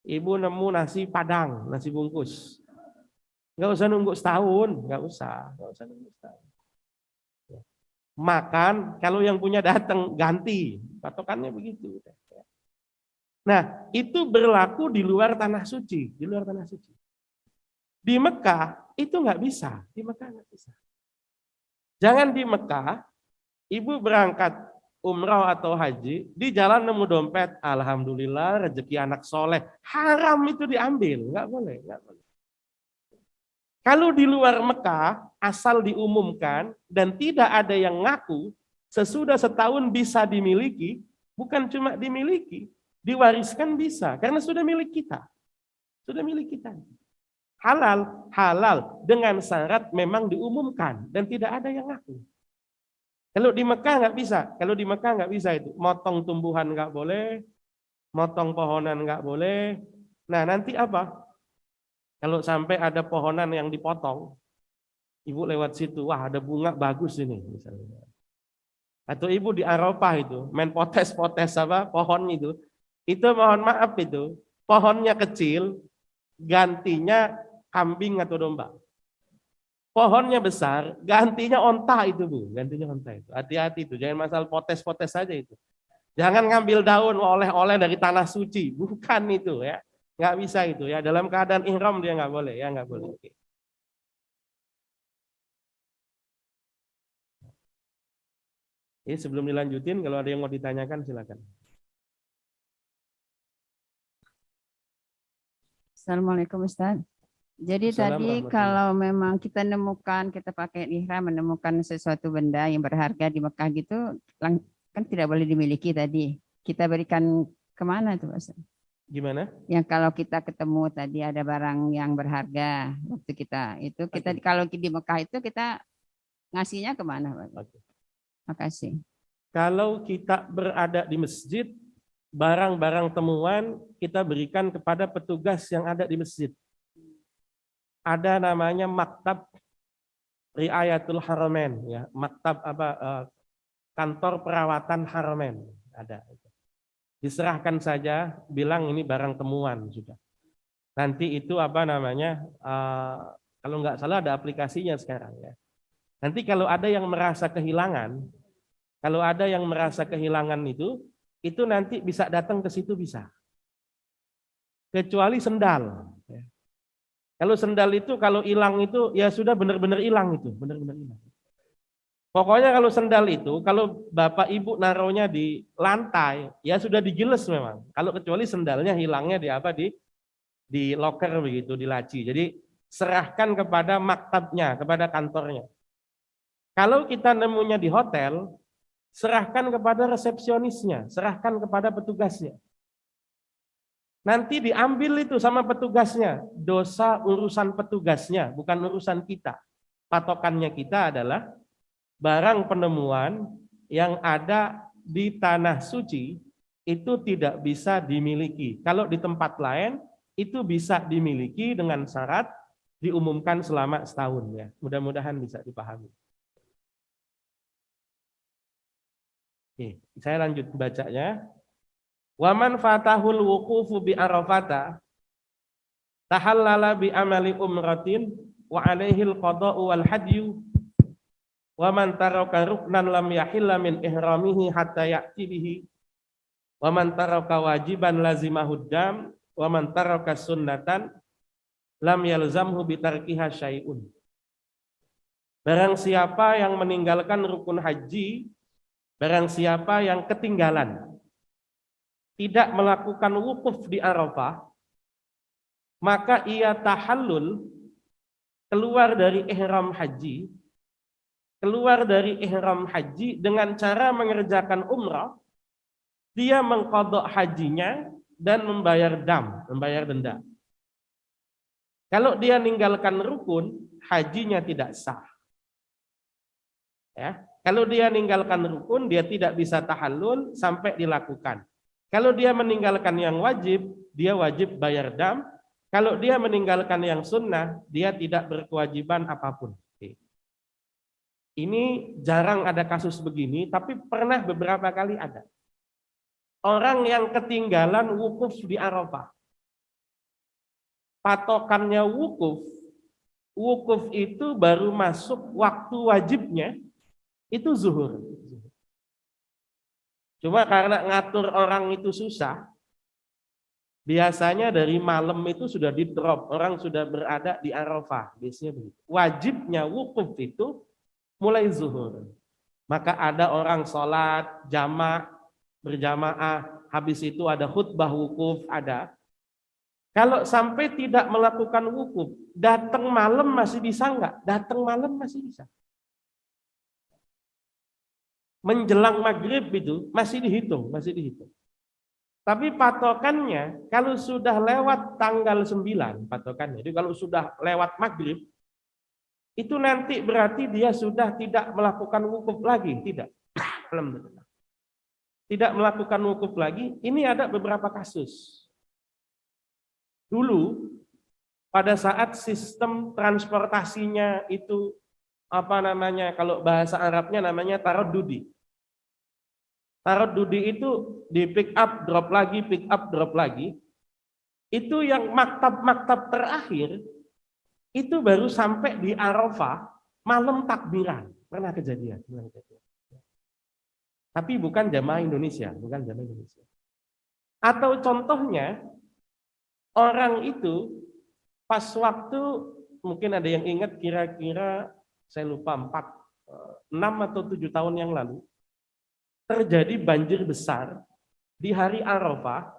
Ibu nemu nasi padang, nasi bungkus. Nggak usah nunggu setahun, nggak usah nunggu setahun. Makan, kalau yang punya datang ganti, patokannya begitu. Nah, itu berlaku di luar tanah suci, di luar tanah suci. Di Mekah itu nggak bisa, di Mekah nggak bisa. Jangan di Mekah, ibu berangkat umroh atau haji, di jalan nemu dompet, alhamdulillah rezeki anak soleh, haram itu diambil, nggak boleh, nggak boleh. Kalau di luar Mekah, asal diumumkan dan tidak ada yang ngaku, sesudah setahun bisa dimiliki, bukan cuma dimiliki, diwariskan bisa, karena sudah milik kita. Sudah milik kita. Halal, halal dengan syarat memang diumumkan dan tidak ada yang ngaku. Kalau di Mekah nggak bisa, kalau di Mekah nggak bisa itu, motong tumbuhan nggak boleh, motong pohonan nggak boleh. Nah nanti apa? Kalau sampai ada pohonan yang dipotong, ibu lewat situ, wah ada bunga bagus ini misalnya. Atau ibu di Arafah itu main potes-potes apa pohon itu mohon maaf itu pohonnya kecil, gantinya kambing atau domba. Pohonnya besar, gantinya onta itu, Bu, gantinya onta itu. Hati-hati itu, jangan masalah potes-potes saja itu. Jangan ngambil daun oleh-oleh dari tanah suci, bukan itu ya. Nggak bisa itu ya, dalam keadaan ihram dia nggak boleh ya, nggak boleh. Oke. Ini sebelum dilanjutin, kalau ada yang mau ditanyakan silakan. Assalamualaikum Ustaz. Jadi tadi kalau memang kita pakai ihram, menemukan sesuatu benda yang berharga di Mekah gitu, kan tidak boleh dimiliki tadi. Kita berikan kemana tuh Ustaz? Gimana? Yang kalau kita ketemu tadi ada barang yang berharga waktu kita kalau di Mekah itu kita ngasihnya kemana Pak? Makasih. Kalau kita berada di masjid, barang-barang temuan kita berikan kepada petugas yang ada di masjid. Ada namanya maktab Riayatul Haramain ya, maktab kantor perawatan Haramain ada. Diserahkan saja, bilang ini barang temuan sudah. Nanti itu kalau nggak salah ada aplikasinya sekarang ya. Nanti kalau ada yang merasa kehilangan, itu nanti bisa datang ke situ bisa. Kecuali sendal. Kalau sendal itu kalau hilang itu ya sudah benar-benar hilang itu, benar-benar hilang. Pokoknya kalau sendal itu, kalau bapak ibu naruhnya di lantai, ya sudah digiles memang. Kalau kecuali sendalnya hilangnya di loker begitu, di laci. Jadi serahkan kepada maktabnya, kepada kantornya. Kalau kita nemunya di hotel, serahkan kepada resepsionisnya, serahkan kepada petugasnya. Nanti diambil itu sama petugasnya. Dosa urusan petugasnya, bukan urusan kita. Patokannya kita adalah barang penemuan yang ada di tanah suci itu tidak bisa dimiliki. Kalau di tempat lain itu bisa dimiliki dengan syarat diumumkan selama setahun ya. Mudah-mudahan bisa dipahami. Oke, saya lanjut bacanya. Wa man fatahul wuqufu bi Arafata tahallala bi amali umratin wa alaihi al-qada'u wal hadyu. Wa man taraka ruknan lam yahilla min ihramihi hatta ya'ti bihi. Wa man taraka wajiban lazimahud dam wa man taraka sunnatan lam yalzamhu bi tarkiha syai'un. Barang siapa yang meninggalkan rukun haji, barang siapa yang ketinggalan tidak melakukan wukuf di Arafah, maka ia tahallul keluar dari ihram haji dengan cara mengerjakan umrah dia mengqadha hajinya dan membayar membayar denda. Kalau dia meninggalkan rukun, hajinya tidak sah. Ya, kalau dia meninggalkan rukun, dia tidak bisa tahallul sampai dilakukan. Kalau dia meninggalkan yang wajib, dia wajib bayar dam. Kalau dia meninggalkan yang sunnah, dia tidak berkewajiban apapun. Ini jarang ada kasus begini, tapi pernah beberapa kali ada. Orang yang ketinggalan wukuf di Arafah. Patokannya wukuf itu baru masuk waktu wajibnya, itu zuhur. Cuma karena ngatur orang itu susah, biasanya dari malam itu sudah di drop, orang sudah berada di Arafah, biasanya begitu. Wajibnya wukuf itu mulai zuhur. Maka ada orang sholat berjamaah, habis itu ada khutbah wukuf, ada. Kalau sampai tidak melakukan wukuf, datang malam masih bisa enggak? Datang malam masih bisa. Menjelang maghrib itu masih dihitung. Tapi patokannya kalau sudah lewat tanggal 9, patokannya. Jadi kalau sudah lewat maghrib, itu nanti berarti dia sudah tidak melakukan wukuf lagi, tidak. Alhamdulillah. Tidak melakukan wukuf lagi. Ini ada beberapa kasus. Dulu pada saat sistem transportasinya itu kalau bahasa Arabnya namanya taradudi. Taradudi itu di pick up drop lagi, pick up drop lagi. Itu yang maktab terakhir itu baru sampai di Arafah malam takbiran. Pernah kejadian. Tapi bukan jamaah Indonesia, Atau contohnya orang itu pas waktu, mungkin ada yang ingat, kira-kira saya lupa 6 atau 7 tahun yang lalu terjadi banjir besar di hari Arafah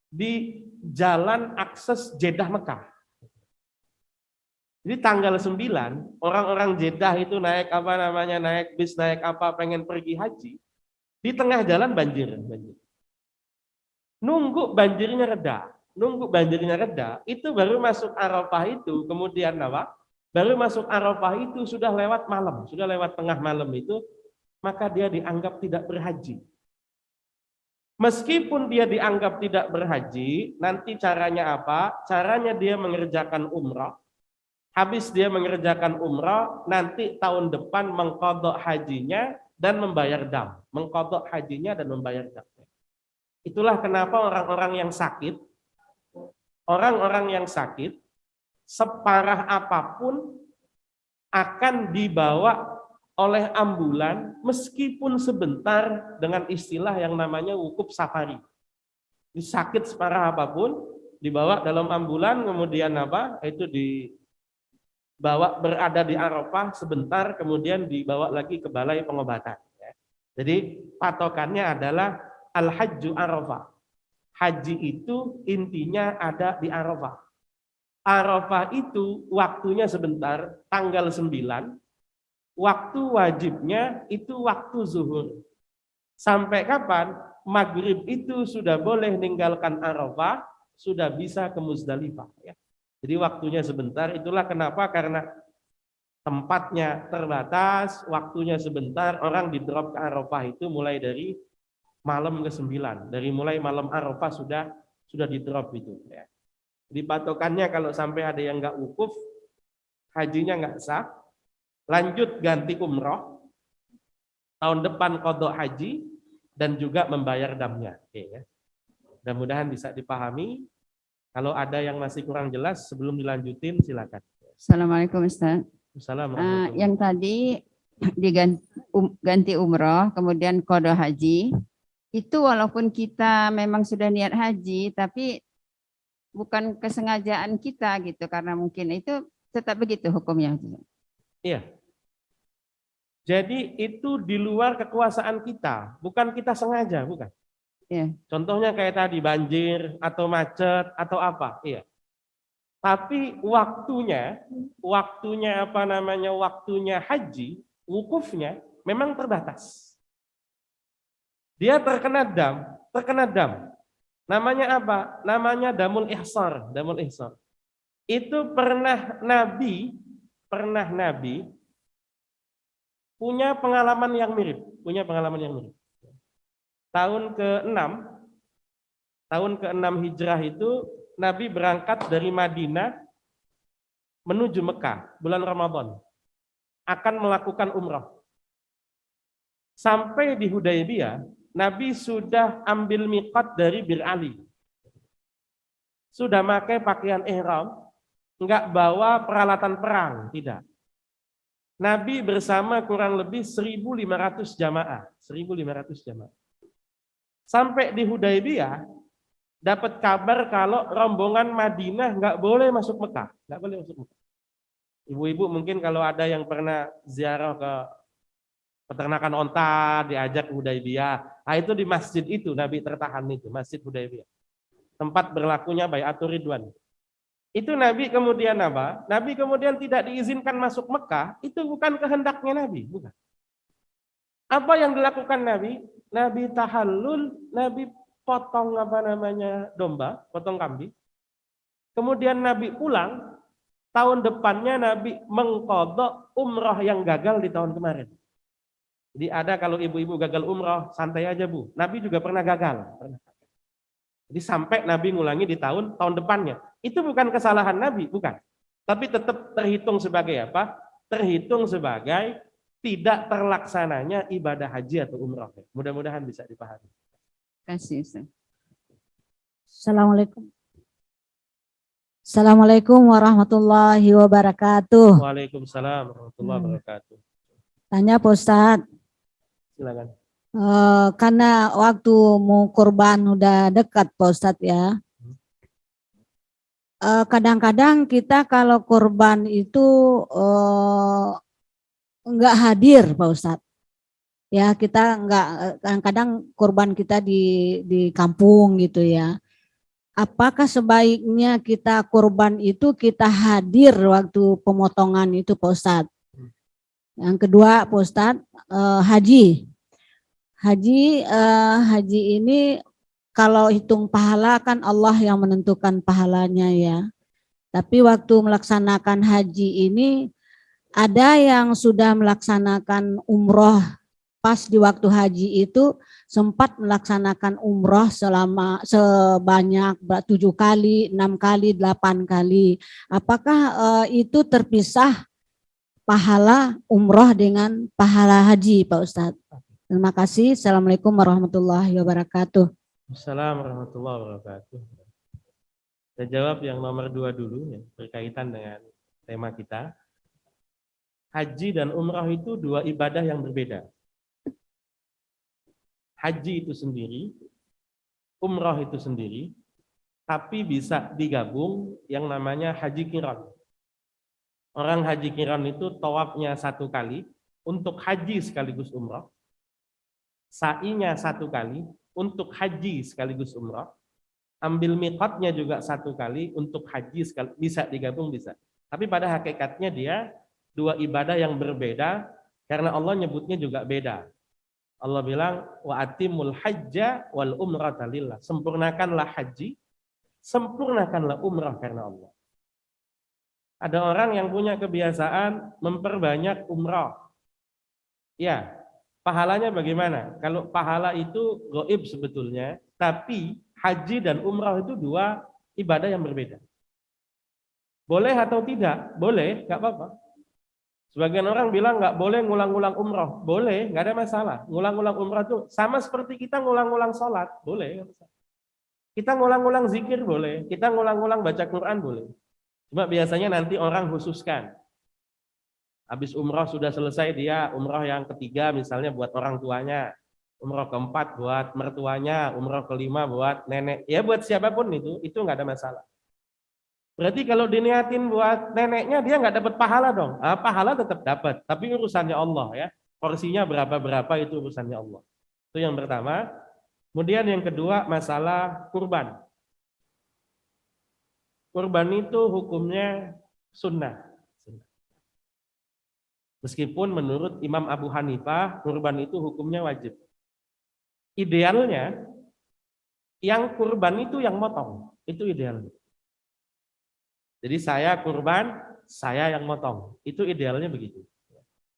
di jalan akses Jeddah Mekah. Jadi tanggal 9 orang-orang Jeddah itu naik naik bis, naik pengen pergi haji, di tengah jalan banjir. Nunggu banjirnya reda, itu baru masuk Arafah itu, kemudian baru masuk Arafah itu sudah lewat malam, sudah lewat tengah malam itu, maka dia dianggap tidak berhaji. Meskipun dia dianggap tidak berhaji, nanti caranya apa? Caranya dia mengerjakan umrah. Habis dia mengerjakan umrah, nanti tahun depan mengqadha hajinya dan membayar dam. Mengqadha hajinya dan membayar dam. Itulah kenapa orang-orang yang sakit, separah apapun akan dibawa oleh ambulan meskipun sebentar, dengan istilah yang namanya wukuf safari. Sakit separah apapun dibawa dalam ambulan, kemudian itu dibawa berada di Arafah sebentar, kemudian dibawa lagi ke balai pengobatan. Jadi patokannya adalah al-hajju Arafah. Haji itu intinya ada di Arafah. Arafah itu waktunya sebentar, tanggal 9. Waktu wajibnya itu waktu zuhur. Sampai kapan? Maghrib itu sudah boleh meninggalkan Arafah, sudah bisa ke Muzdalifah. Ya. Jadi waktunya sebentar, itulah kenapa, karena tempatnya terbatas, waktunya sebentar, orang di drop ke Arafah itu mulai dari malam ke-9. Dari mulai malam Arafah sudah di drop itu. Ya. Jadi patokannya kalau sampai ada yang nggak wukuf, hajinya nggak sah, lanjut ganti umroh, tahun depan qadha haji, dan juga membayar damnya. Oke, ya. Mudah-mudahan bisa dipahami. Kalau ada yang masih kurang jelas sebelum dilanjutin, silakan. Assalamualaikum Ustaz. Assalamualaikum. Yang tadi ganti umroh, kemudian qadha haji, itu walaupun kita memang sudah niat haji, tapi bukan kesengajaan kita gitu, karena mungkin itu tetap begitu hukumnya. Iya. Jadi itu di luar kekuasaan kita, bukan kita sengaja, bukan. Iya. Contohnya kayak tadi banjir atau macet atau apa, iya. Tapi waktunya waktunya haji, wukufnya memang terbatas. Dia terkena dam. Namanya apa? Namanya damul ihsar, damul ihsar. Itu pernah Nabi punya pengalaman yang mirip, Tahun ke-6 Hijrah itu Nabi berangkat dari Madinah menuju Mekah bulan Ramadan, akan melakukan umrah. Sampai di Hudaybiyah, Nabi sudah ambil miqat dari Bir Ali. Sudah pakai pakaian ihram, enggak bawa peralatan perang, tidak. Nabi bersama kurang lebih 1.500 jamaah, 1.500 jamaah. Sampai di Hudaybiyah, dapat kabar kalau rombongan Madinah nggak boleh masuk Mekah, nggak boleh masuk Mekah. Ibu-ibu mungkin kalau ada yang pernah ziarah ke peternakan onta, diajak ke Hudaybiyah, nah itu di masjid itu Nabi tertahan itu, Masjid Hudaybiyah. Tempat berlakunya Bai'atur Ridwan. Itu Nabi kemudian apa? Nabi kemudian tidak diizinkan masuk Mekah, itu bukan kehendaknya Nabi, bukan. Apa yang dilakukan Nabi? Nabi tahallul, Nabi potong domba, potong kambing. Kemudian Nabi pulang, tahun depannya Nabi mengqadha umrah yang gagal di tahun kemarin. Jadi ada kalau ibu-ibu gagal umrah, santai aja Bu. Nabi juga pernah gagal. Jadi sampai Nabi ngulangi di tahun depannya. Itu bukan kesalahan Nabi, bukan. Tapi tetap terhitung sebagai apa? Terhitung sebagai tidak terlaksananya ibadah haji atau umrah. Mudah-mudahan bisa dipahami. Terima kasih, Ustaz. Assalamualaikum. Assalamualaikum warahmatullahi wabarakatuh. Waalaikumsalam warahmatullahi wabarakatuh. Tanya Pak Ustadz. Silakan. Karena waktu mau kurban udah dekat Pak Ustadz ya. Kadang-kadang kita kalau kurban itu enggak hadir Pak Ustadz. Ya kita enggak, kadang-kadang kurban kita di kampung gitu ya. Apakah sebaiknya kita kurban itu kita hadir waktu pemotongan itu Pak Ustadz? Yang kedua Pak Ustadz, haji ini kalau hitung pahala kan Allah yang menentukan pahalanya ya. Tapi waktu melaksanakan haji ini ada yang sudah melaksanakan umroh pas di waktu haji itu sempat melaksanakan umroh sebanyak 7 kali, 6 kali, 8 kali. Apakah itu terpisah pahala umroh dengan pahala haji Pak Ustadz? Terima kasih. Assalamualaikum warahmatullahi wabarakatuh. Assalamualaikum warahmatullahi wabarakatuh. Saya jawab yang nomor 2 dulu ya, berkaitan dengan tema kita. Haji dan umrah itu 2 ibadah yang berbeda. Haji itu sendiri, umrah itu sendiri, tapi bisa digabung yang namanya haji qiran. Orang haji qiran itu tawafnya 1 kali untuk haji sekaligus umrah. Sa'inya 1 kali untuk haji sekaligus umrah. Ambil miqatnya juga 1 kali untuk haji sekaligus, bisa digabung bisa. Tapi pada hakikatnya dia 2 ibadah yang berbeda karena Allah nyebutnya juga beda. Allah bilang wa atimul hajja wal umrata lillah. Sempurnakanlah haji, sempurnakanlah umrah karena Allah. Ada orang yang punya kebiasaan memperbanyak umrah. Ya, pahalanya bagaimana? Kalau pahala itu gaib sebetulnya, tapi haji dan umrah itu 2 ibadah yang berbeda. Boleh atau tidak? Boleh, nggak apa-apa. Sebagian orang bilang nggak boleh ngulang-ngulang umrah. Boleh, nggak ada masalah. Ngulang-ngulang umrah itu sama seperti kita ngulang-ngulang sholat. Boleh. Kita ngulang-ngulang zikir boleh. Kita ngulang-ngulang baca Quran boleh. Cuma biasanya nanti orang khususkan. Habis umrah sudah selesai dia umrah yang ketiga misalnya buat orang tuanya. Umrah keempat buat mertuanya. Umrah kelima buat nenek. Ya buat siapapun itu nggak ada masalah. Berarti kalau diniatin buat neneknya dia nggak dapat pahala dong. Pahala tetap dapat, tapi urusannya Allah ya. Porsinya berapa itu urusannya Allah. Itu yang pertama. Kemudian yang kedua masalah kurban. Kurban itu hukumnya sunnah. Meskipun menurut Imam Abu Hanifah kurban itu hukumnya wajib. idealnya yang kurban itu yang motong, itu idealnya. Jadi saya kurban, saya yang motong, itu idealnya begitu.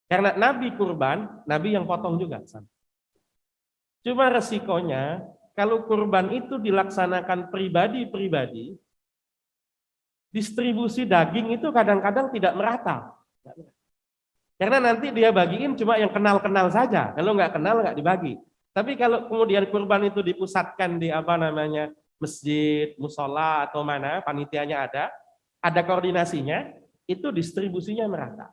Karena Nabi kurban, Nabi yang potong juga. Cuma resikonya kalau kurban itu dilaksanakan pribadi-pribadi, distribusi daging itu kadang-kadang tidak merata. Karena nanti dia bagiin cuma yang kenal-kenal saja, kalau nggak kenal nggak dibagi. Tapi kalau kemudian kurban itu dipusatkan di masjid, musola atau mana, panitianya ada koordinasinya, itu distribusinya merata.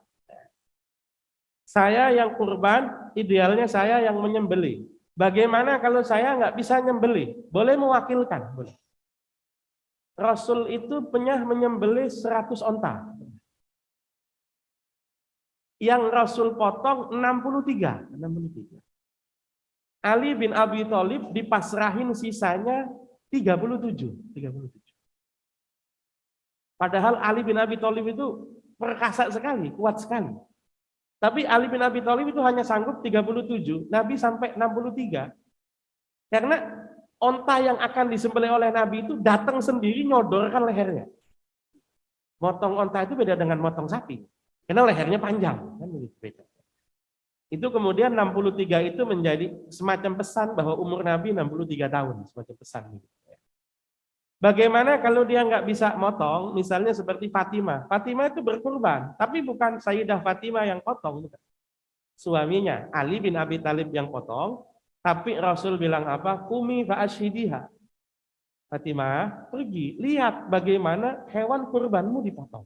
Saya yang kurban, idealnya saya yang menyembelih. Bagaimana kalau saya nggak bisa nyembelih? Boleh mewakilkan, boleh. Rasul itu pernah menyembelih 100 onta. Yang Rasul potong 63. Ali bin Abi Thalib dipasrahin sisanya 37. Padahal Ali bin Abi Thalib itu perkasa sekali, kuat sekali. Tapi Ali bin Abi Thalib itu hanya sanggup 37, Nabi sampai 63. Karena onta yang akan disembelih oleh Nabi itu datang sendiri nyodorkan lehernya. Motong onta itu beda dengan motong sapi. Karena lehernya panjang, kan beda. Itu kemudian 63 itu menjadi semacam pesan bahwa umur Nabi 63 tahun, semacam pesan. Bagaimana kalau dia nggak bisa motong, misalnya seperti Fatimah. Fatimah itu berkurban, tapi bukan Sayyidah Fatimah yang potong. Suaminya, Ali bin Abi Thalib yang potong, tapi Rasul bilang apa? Qumi fa'ashidiha. Fatimah, pergi, lihat bagaimana hewan kurbanmu dipotong.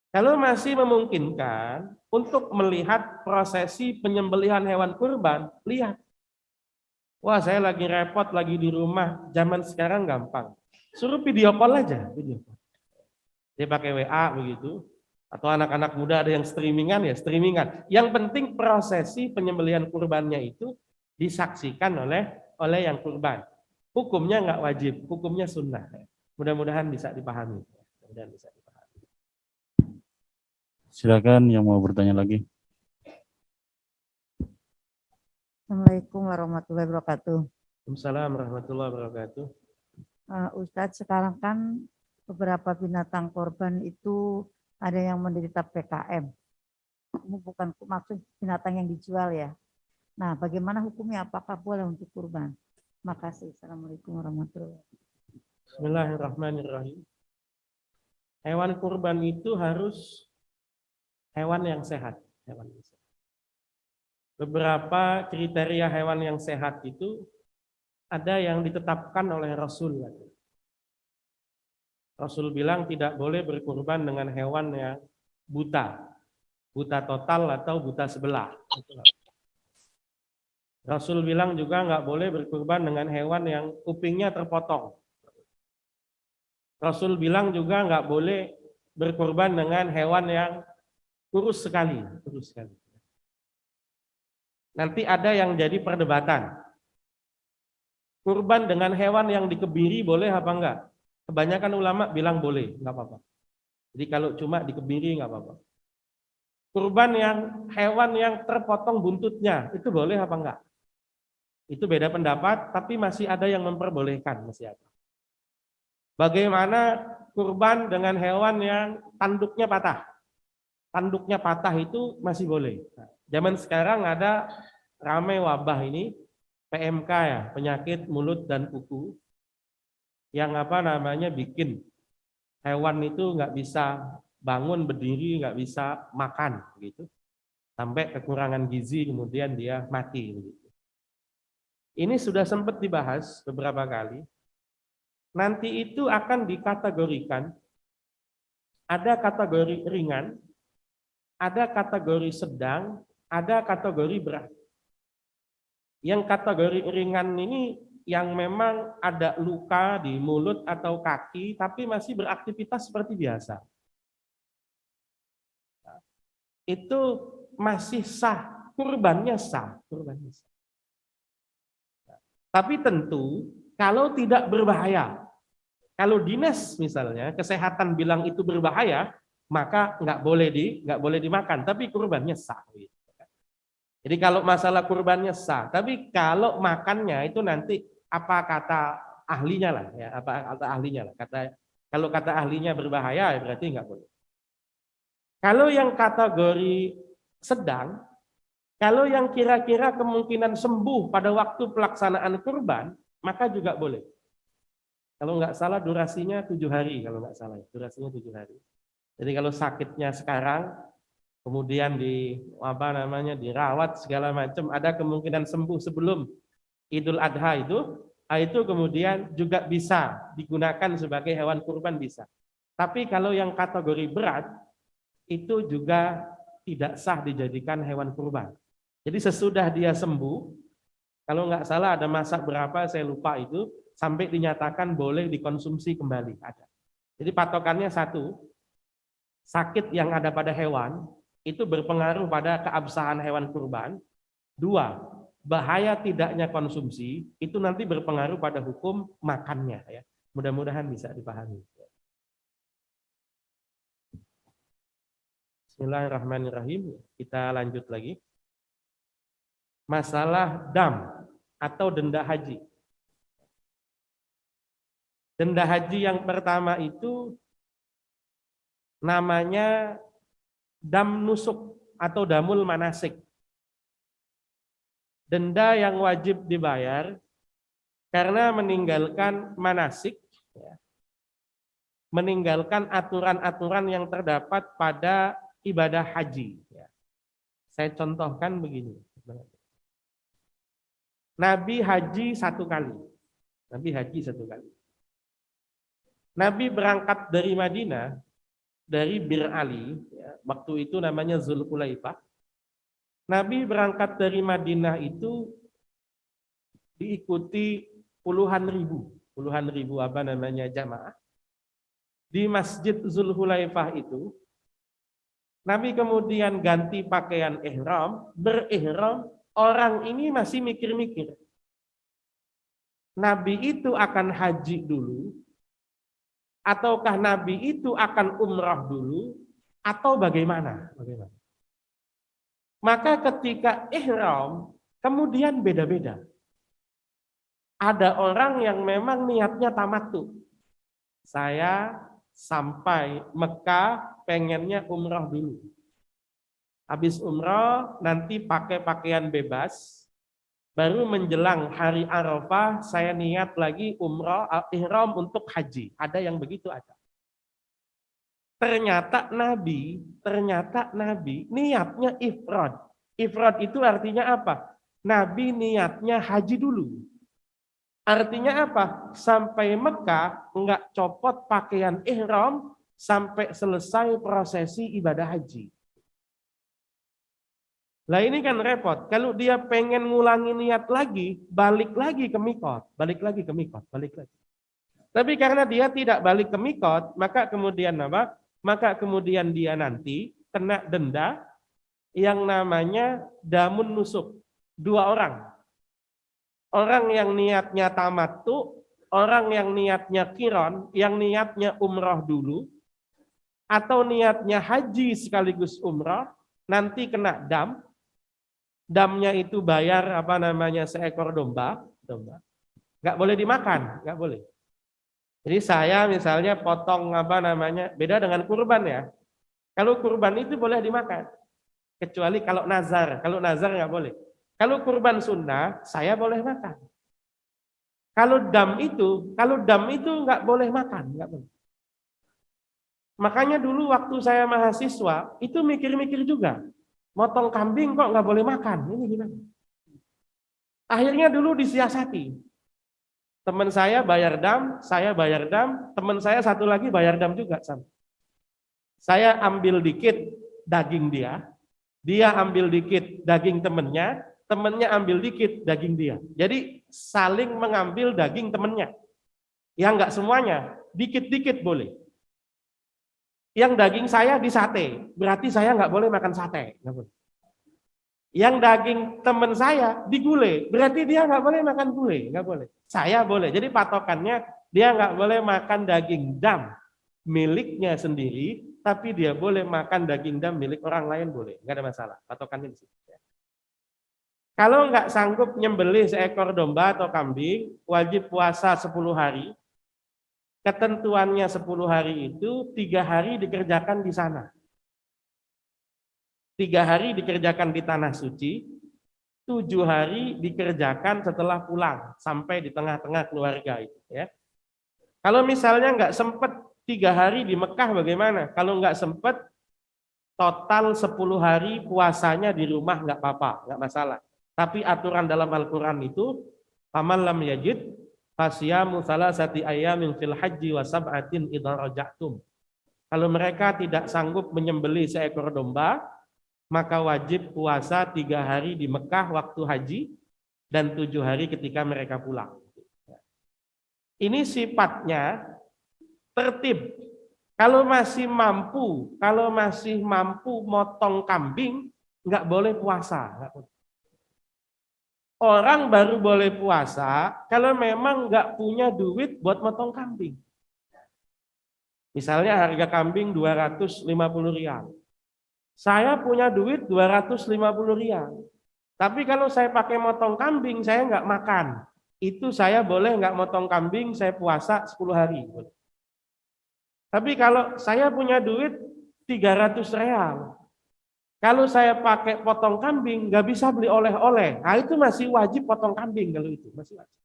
Kalau masih memungkinkan untuk melihat prosesi penyembelihan hewan kurban, lihat. Wah, saya lagi repot, lagi di rumah. Zaman sekarang gampang. Suruh video call aja, video call. Dia pakai WA begitu. Atau anak-anak muda ada yang streamingan ya, streamingan. Yang penting prosesi penyembelihan kurbannya itu disaksikan oleh yang kurban. Hukumnya nggak wajib, hukumnya sunnah. Mudah-mudahan bisa dipahami. Mudah-mudahan bisa dipahami. Silakan yang mau bertanya lagi. Assalamualaikum warahmatullahi wabarakatuh. Waalaikumsalam warahmatullahi wabarakatuh. Ustadz, sekarang kan beberapa binatang korban itu ada yang menderita PKM. Ini bukan maksud binatang yang dijual ya. Nah, bagaimana hukumnya? Apakah boleh untuk kurban? Makasih. Assalamualaikum warahmatullahi wabarakatuh. Bismillahirrahmanirrahim. Hewan kurban itu harus hewan yang sehat. Beberapa kriteria hewan yang sehat itu ada yang ditetapkan oleh Rasul. Rasul bilang tidak boleh berkurban dengan hewan yang buta total atau buta sebelah. Rasul bilang juga nggak boleh berkurban dengan hewan yang kupingnya terpotong. Rasul bilang juga nggak boleh berkurban dengan hewan yang kurus sekali. Nanti ada yang jadi perdebatan. Kurban dengan hewan yang dikebiri boleh apa enggak? Kebanyakan ulama bilang boleh, enggak apa-apa. Jadi kalau cuma dikebiri enggak apa-apa. Kurban yang hewan yang terpotong buntutnya, itu boleh apa enggak? Itu beda pendapat, tapi masih ada yang memperbolehkan, masih ada. Bagaimana kurban dengan hewan yang tanduknya patah? Tanduknya patah itu masih boleh. Zaman sekarang ada ramai wabah ini, PMK ya, penyakit mulut dan kuku, yang bikin hewan itu nggak bisa bangun berdiri, nggak bisa makan, gitu, sampai kekurangan gizi kemudian dia mati. Gitu. Ini sudah sempat dibahas beberapa kali. Nanti itu akan dikategorikan, ada kategori ringan, ada kategori sedang, ada kategori berat. Yang kategori ringan ini yang memang ada luka di mulut atau kaki, tapi masih beraktivitas seperti biasa. Itu masih sah, kurbannya sah. Tapi tentu kalau tidak berbahaya, kalau dinas misalnya kesehatan bilang itu berbahaya, maka nggak boleh dimakan, tapi kurbannya sah. Jadi kalau masalah kurbannya sah, tapi kalau makannya itu nanti apa kata ahlinya lah, ya apa kata ahlinya lah. Kalau kata ahlinya berbahaya, ya berarti nggak boleh. Kalau yang kategori sedang, kalau yang kira-kira kemungkinan sembuh pada waktu pelaksanaan kurban, maka juga boleh. Kalau nggak salah durasinya 7 hari, kalau nggak salah, durasinya 7 hari. Jadi kalau sakitnya sekarang, kemudian dirawat segala macam, ada kemungkinan sembuh sebelum Idul Adha itu kemudian juga bisa digunakan sebagai hewan kurban bisa. Tapi kalau yang kategori berat itu juga tidak sah dijadikan hewan kurban. Jadi sesudah dia sembuh, kalau nggak salah ada masa berapa saya lupa itu, sampai dinyatakan boleh dikonsumsi kembali ada. Jadi patokannya satu, sakit yang ada pada hewan itu berpengaruh pada keabsahan hewan kurban. Dua, bahaya tidaknya konsumsi itu nanti berpengaruh pada hukum makannya ya. Mudah-mudahan bisa dipahami. Bismillahirrahmanirrahim. Kita lanjut lagi. Masalah dam atau denda haji. Denda haji yang pertama itu namanya dam nusuk atau damul manasik. Denda yang wajib dibayar karena meninggalkan manasik, meninggalkan aturan-aturan yang terdapat pada ibadah haji. Saya contohkan begini. Nabi haji 1 kali. Nabi haji 1 kali. Nabi berangkat dari Madinah, dari Bir Ali, waktu itu namanya Zulhulaifah. Nabi berangkat dari Madinah itu diikuti puluhan ribu jamaah. Di Masjid Zulhulaifah itu, Nabi kemudian ganti pakaian ihram, berihram, orang ini masih mikir-mikir. Nabi itu akan haji dulu, ataukah Nabi itu akan umrah dulu, atau bagaimana? Maka ketika ihram, kemudian beda-beda. Ada orang yang memang niatnya tamattu. Saya sampai Mekah pengennya umrah dulu. Habis umrah nanti pakai pakaian bebas. Baru menjelang hari Arafah saya niat lagi umrah ihram untuk haji. Ada yang begitu ada. Ternyata Nabi niatnya ifrad. Ifrad itu artinya apa? Nabi niatnya haji dulu. Artinya apa? Sampai Mekah enggak copot pakaian ihram sampai selesai prosesi ibadah haji. Lah ini kan repot. Kalau dia pengen ngulangi niat lagi, balik lagi ke mikot. Tapi karena dia tidak balik ke mikot, maka kemudian apa? Maka kemudian dia nanti kena denda yang namanya damun nusuk. 2 orang. Orang yang niatnya tamattu, orang yang niatnya kiron, yang niatnya umrah dulu, atau niatnya haji sekaligus umrah, nanti kena dam. Damnya itu bayar seekor domba. Nggak boleh dimakan, nggak boleh. Jadi saya misalnya potong beda dengan kurban ya. Kalau kurban itu boleh dimakan, kecuali kalau nazar nggak boleh. Kalau kurban sunnah saya boleh makan. Kalau dam itu nggak boleh makan, nggak boleh. Makanya dulu waktu saya mahasiswa itu mikir-mikir juga. Motong kambing kok nggak boleh makan? Ini gimana? Akhirnya dulu disiasati. Teman saya bayar dam, saya bayar dam, teman saya satu lagi bayar dam juga sama. Saya ambil dikit daging dia ambil dikit daging temennya ambil dikit daging dia. Jadi saling mengambil daging temennya. Yang nggak semuanya, dikit-dikit boleh. Yang daging saya disate, berarti saya nggak boleh makan sate. Nggak boleh. Yang daging teman saya digulai, berarti dia nggak boleh makan gulai, nggak boleh. Saya boleh. Jadi patokannya dia nggak boleh makan daging dam miliknya sendiri, tapi dia boleh makan daging dam milik orang lain boleh, nggak ada masalah. Patokannya di situ. Kalau nggak sanggup nyembelih seekor domba atau kambing, wajib puasa 10 hari. Ketentuannya 10 hari itu 3 hari dikerjakan di sana. 3 hari dikerjakan di tanah suci, 7 hari dikerjakan setelah pulang sampai di tengah-tengah keluarga itu. Ya. Kalau misalnya nggak sempat 3 hari di Mekah bagaimana? Kalau nggak sempat, total 10 hari puasanya di rumah nggak apa-apa, nggak masalah. Tapi aturan dalam Al-Quran itu, faman lam yajid fasyamu salasati ayyamin fil haji wa sab'atin idza raja'tum. Kalau mereka tidak sanggup menyembelih seekor domba, maka wajib puasa 3 hari di Mekah waktu haji dan 7 hari ketika mereka pulang. Ini sifatnya tertib. Kalau masih mampu motong kambing, nggak boleh puasa. Orang baru boleh puasa kalau memang nggak punya duit buat motong kambing. Misalnya harga kambing 250 rial. Saya punya duit 250 rial. Tapi kalau saya pakai motong kambing, saya nggak makan. Itu saya boleh nggak motong kambing, saya puasa 10 hari. Tapi kalau saya punya duit 300 real, kalau saya pakai potong kambing, nggak bisa beli oleh-oleh. Nah itu masih wajib potong kambing kalau itu, masih wajib.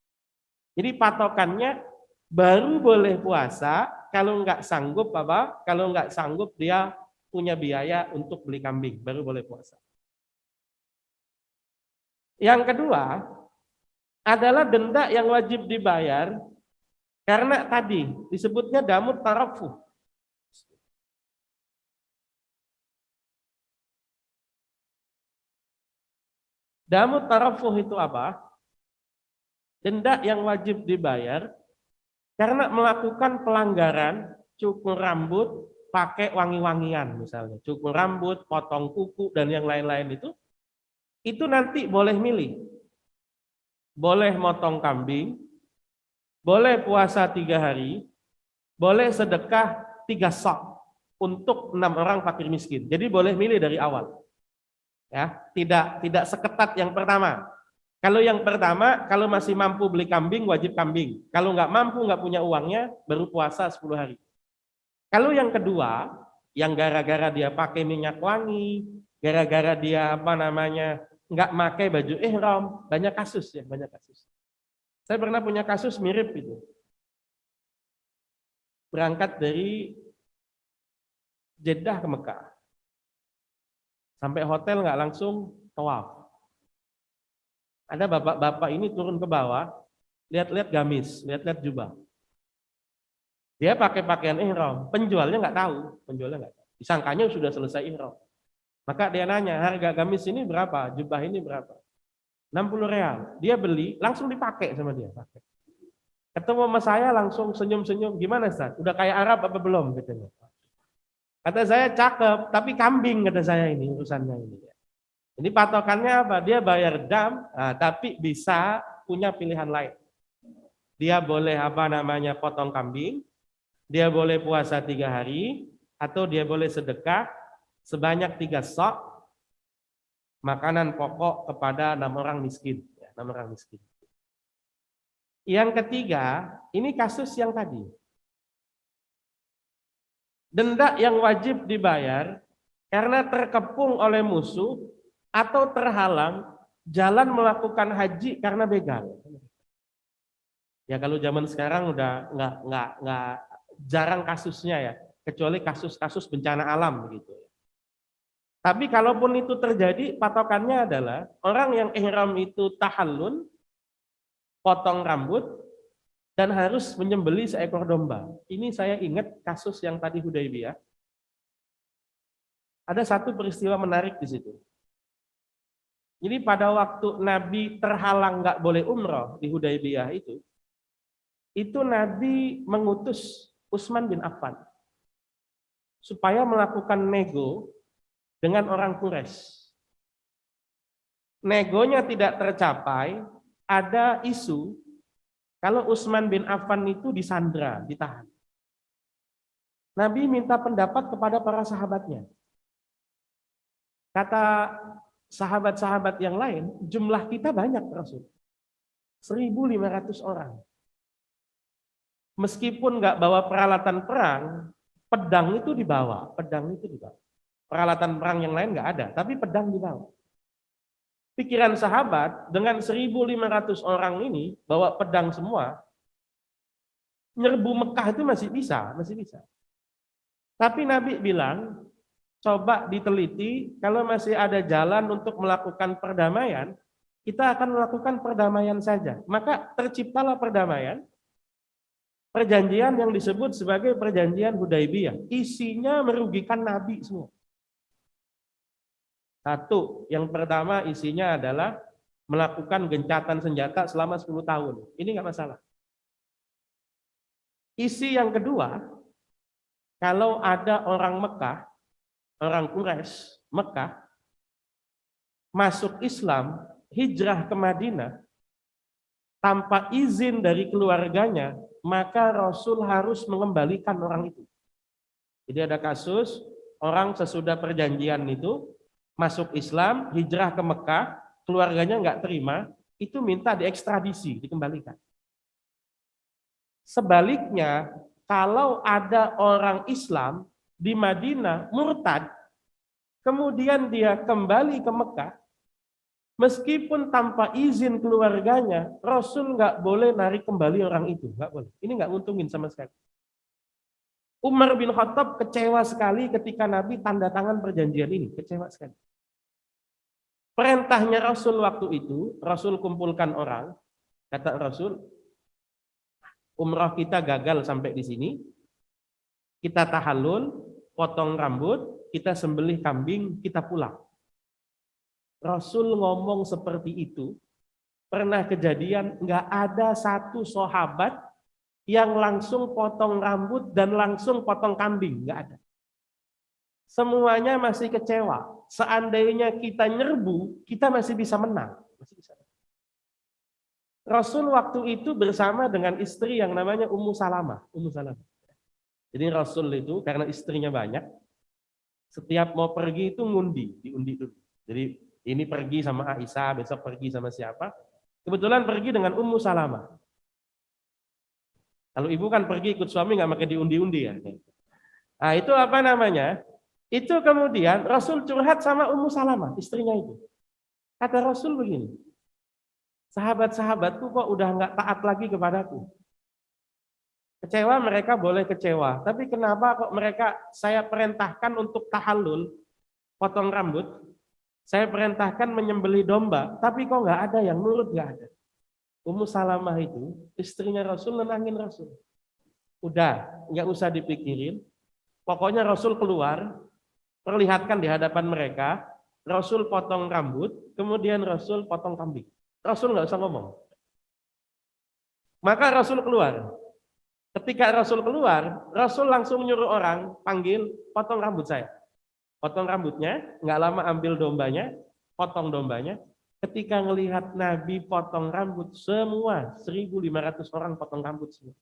Jadi patokannya baru boleh puasa kalau nggak sanggup apa? Kalau nggak sanggup dia punya biaya untuk beli kambing, baru boleh puasa. Yang kedua adalah denda yang wajib dibayar karena tadi disebutnya damut tarafuh. Damut tarafuh itu apa? Denda yang wajib dibayar karena melakukan pelanggaran cukur rambut pakai wangi-wangian misalnya. Cukur rambut, potong kuku, dan yang lain-lain itu nanti boleh milih. Boleh motong kambing, boleh puasa 3 hari, boleh sedekah 3 sok untuk 6 orang fakir miskin. Jadi boleh milih dari awal. Ya, tidak seketat yang pertama. Kalau yang pertama, kalau masih mampu beli kambing, wajib kambing. Kalau nggak mampu, nggak punya uangnya, baru puasa 10 hari. Kalau yang kedua, yang gara-gara dia pakai minyak wangi, gara-gara dia nggak pakai baju ihram, banyak kasus ya, banyak kasus. Saya pernah punya kasus mirip itu. Berangkat dari Jeddah ke Mekah. Sampai hotel nggak langsung tawaf. Ada bapak-bapak ini turun ke bawah, lihat-lihat gamis, lihat-lihat jubah. Dia pakai pakaian ihram, penjualnya nggak tahu, disangkanya sudah selesai ihram. Maka dia nanya, harga gamis ini berapa, jubah ini berapa? 60 real. Dia beli, langsung dipakai sama dia. Ketemu sama saya langsung senyum-senyum, gimana Ustaz? Udah kayak Arab apa belum? Katanya. Kata saya cakep, tapi kambing kata saya ini urusannya ini. Ini patokannya apa? Dia bayar dam, tapi bisa punya pilihan lain. Dia boleh potong kambing, dia boleh puasa 3 hari, atau dia boleh sedekah sebanyak 3 sok makanan pokok kepada 6 orang miskin. 6 orang miskin. Yang ketiga, ini kasus yang tadi. Denda yang wajib dibayar karena terkepung oleh musuh atau terhalang jalan melakukan haji karena begal. Ya kalau zaman sekarang udah nggak jarang kasusnya ya, kecuali kasus-kasus bencana alam begitu. Tapi kalaupun itu terjadi, patokannya adalah orang yang ihram itu tahallul, potong rambut, dan harus menyembelih seekor domba. Ini saya ingat kasus yang tadi Hudaybiyah. Ada satu peristiwa menarik di situ. Jadi pada waktu Nabi terhalang nggak boleh umroh di Hudaybiyah itu Nabi mengutus Utsman bin Affan supaya melakukan nego dengan orang Quraisy. Negonya tidak tercapai, ada isu kalau Utsman bin Affan itu disandra, ditahan. Nabi minta pendapat kepada para sahabatnya. Kata sahabat-sahabat yang lain, jumlah kita banyak Rasul. 1.500 orang. Meskipun nggak bawa peralatan perang, pedang itu dibawa. Peralatan perang yang lain nggak ada, tapi pedang dibawa. Pikiran sahabat dengan 1.500 orang ini bawa pedang semua, nyerbu Mekah itu masih bisa. Tapi Nabi bilang, coba diteliti, kalau masih ada jalan untuk melakukan perdamaian, kita akan melakukan perdamaian saja. Maka terciptalah perdamaian, perjanjian yang disebut sebagai perjanjian Hudaibiyah. Isinya merugikan Nabi semua. Satu, yang pertama isinya adalah melakukan gencatan senjata selama 10 tahun. Ini nggak masalah. Isi yang kedua, kalau ada orang Mekah, orang Quraisy Mekah, masuk Islam, hijrah ke Madinah, tanpa izin dari keluarganya, maka Rasul harus mengembalikan orang itu. Jadi ada kasus, orang sesudah perjanjian itu, masuk Islam, hijrah ke Mekah, keluarganya nggak terima, itu minta diekstradisi, dikembalikan. Sebaliknya, kalau ada orang Islam di Madinah murtad, kemudian dia kembali ke Mekah, meskipun tanpa izin keluarganya, Rasul nggak boleh narik kembali orang itu, nggak boleh. Ini nggak nguntungin sama sekali. Umar bin Khattab kecewa sekali ketika Nabi tanda tangan perjanjian ini, kecewa sekali. Perintahnya Rasul waktu itu, Rasul kumpulkan orang, kata Rasul, umrah kita gagal sampai di sini, kita tahallul, potong rambut, kita sembelih kambing, kita pulang. Rasul ngomong seperti itu, pernah kejadian nggak ada satu sahabat yang langsung potong rambut dan langsung potong kambing, nggak ada. Semuanya masih kecewa. Seandainya kita nyerbu, kita masih bisa menang. Rasul waktu itu bersama dengan istri yang namanya Ummu Salamah. Jadi Rasul itu karena istrinya banyak, setiap mau pergi itu diundi dulu. Jadi ini pergi sama Aisyah, besok pergi sama siapa. Kebetulan pergi dengan Ummu Salamah. Kalau ibu kan pergi ikut suami nggak pakai diundi-undi ya. Nah itu apa namanya? Itu kemudian Rasul curhat sama Ummu Salamah, istrinya itu. Kata Rasul begini, sahabat-sahabatku kok udah nggak taat lagi kepadaku. Kecewa mereka boleh kecewa, tapi kenapa kok mereka saya perintahkan untuk tahallul, potong rambut, saya perintahkan menyembelih domba, tapi kok nggak ada yang nurut, nggak ada. Ummu Salamah itu istrinya Rasul nenangin Rasul. Udah, nggak usah dipikirin. Pokoknya Rasul keluar, perlihatkan di hadapan mereka, Rasul potong rambut, kemudian Rasul potong kambing. Rasul nggak usah ngomong. Maka Rasul keluar. Ketika Rasul keluar, Rasul langsung nyuruh orang, panggil, potong rambut saya. Potong rambutnya, nggak lama ambil dombanya, potong dombanya. Ketika ngelihat Nabi potong rambut, semua 1.500 orang potong rambut semua.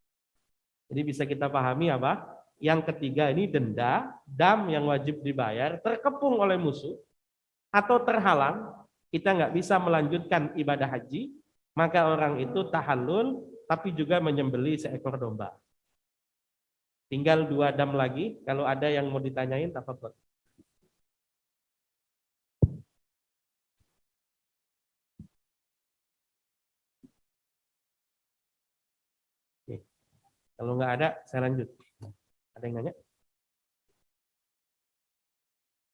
Jadi bisa kita pahami apa? Yang ketiga ini denda, dam yang wajib dibayar, terkepung oleh musuh, atau terhalang, kita nggak bisa melanjutkan ibadah haji, maka orang itu tahallul, tapi juga menyembelih seekor domba. Tinggal 2 dam lagi, kalau ada yang mau ditanyain, tafadhol. Oke. Kalau nggak ada, saya lanjut. Ada yang nanya?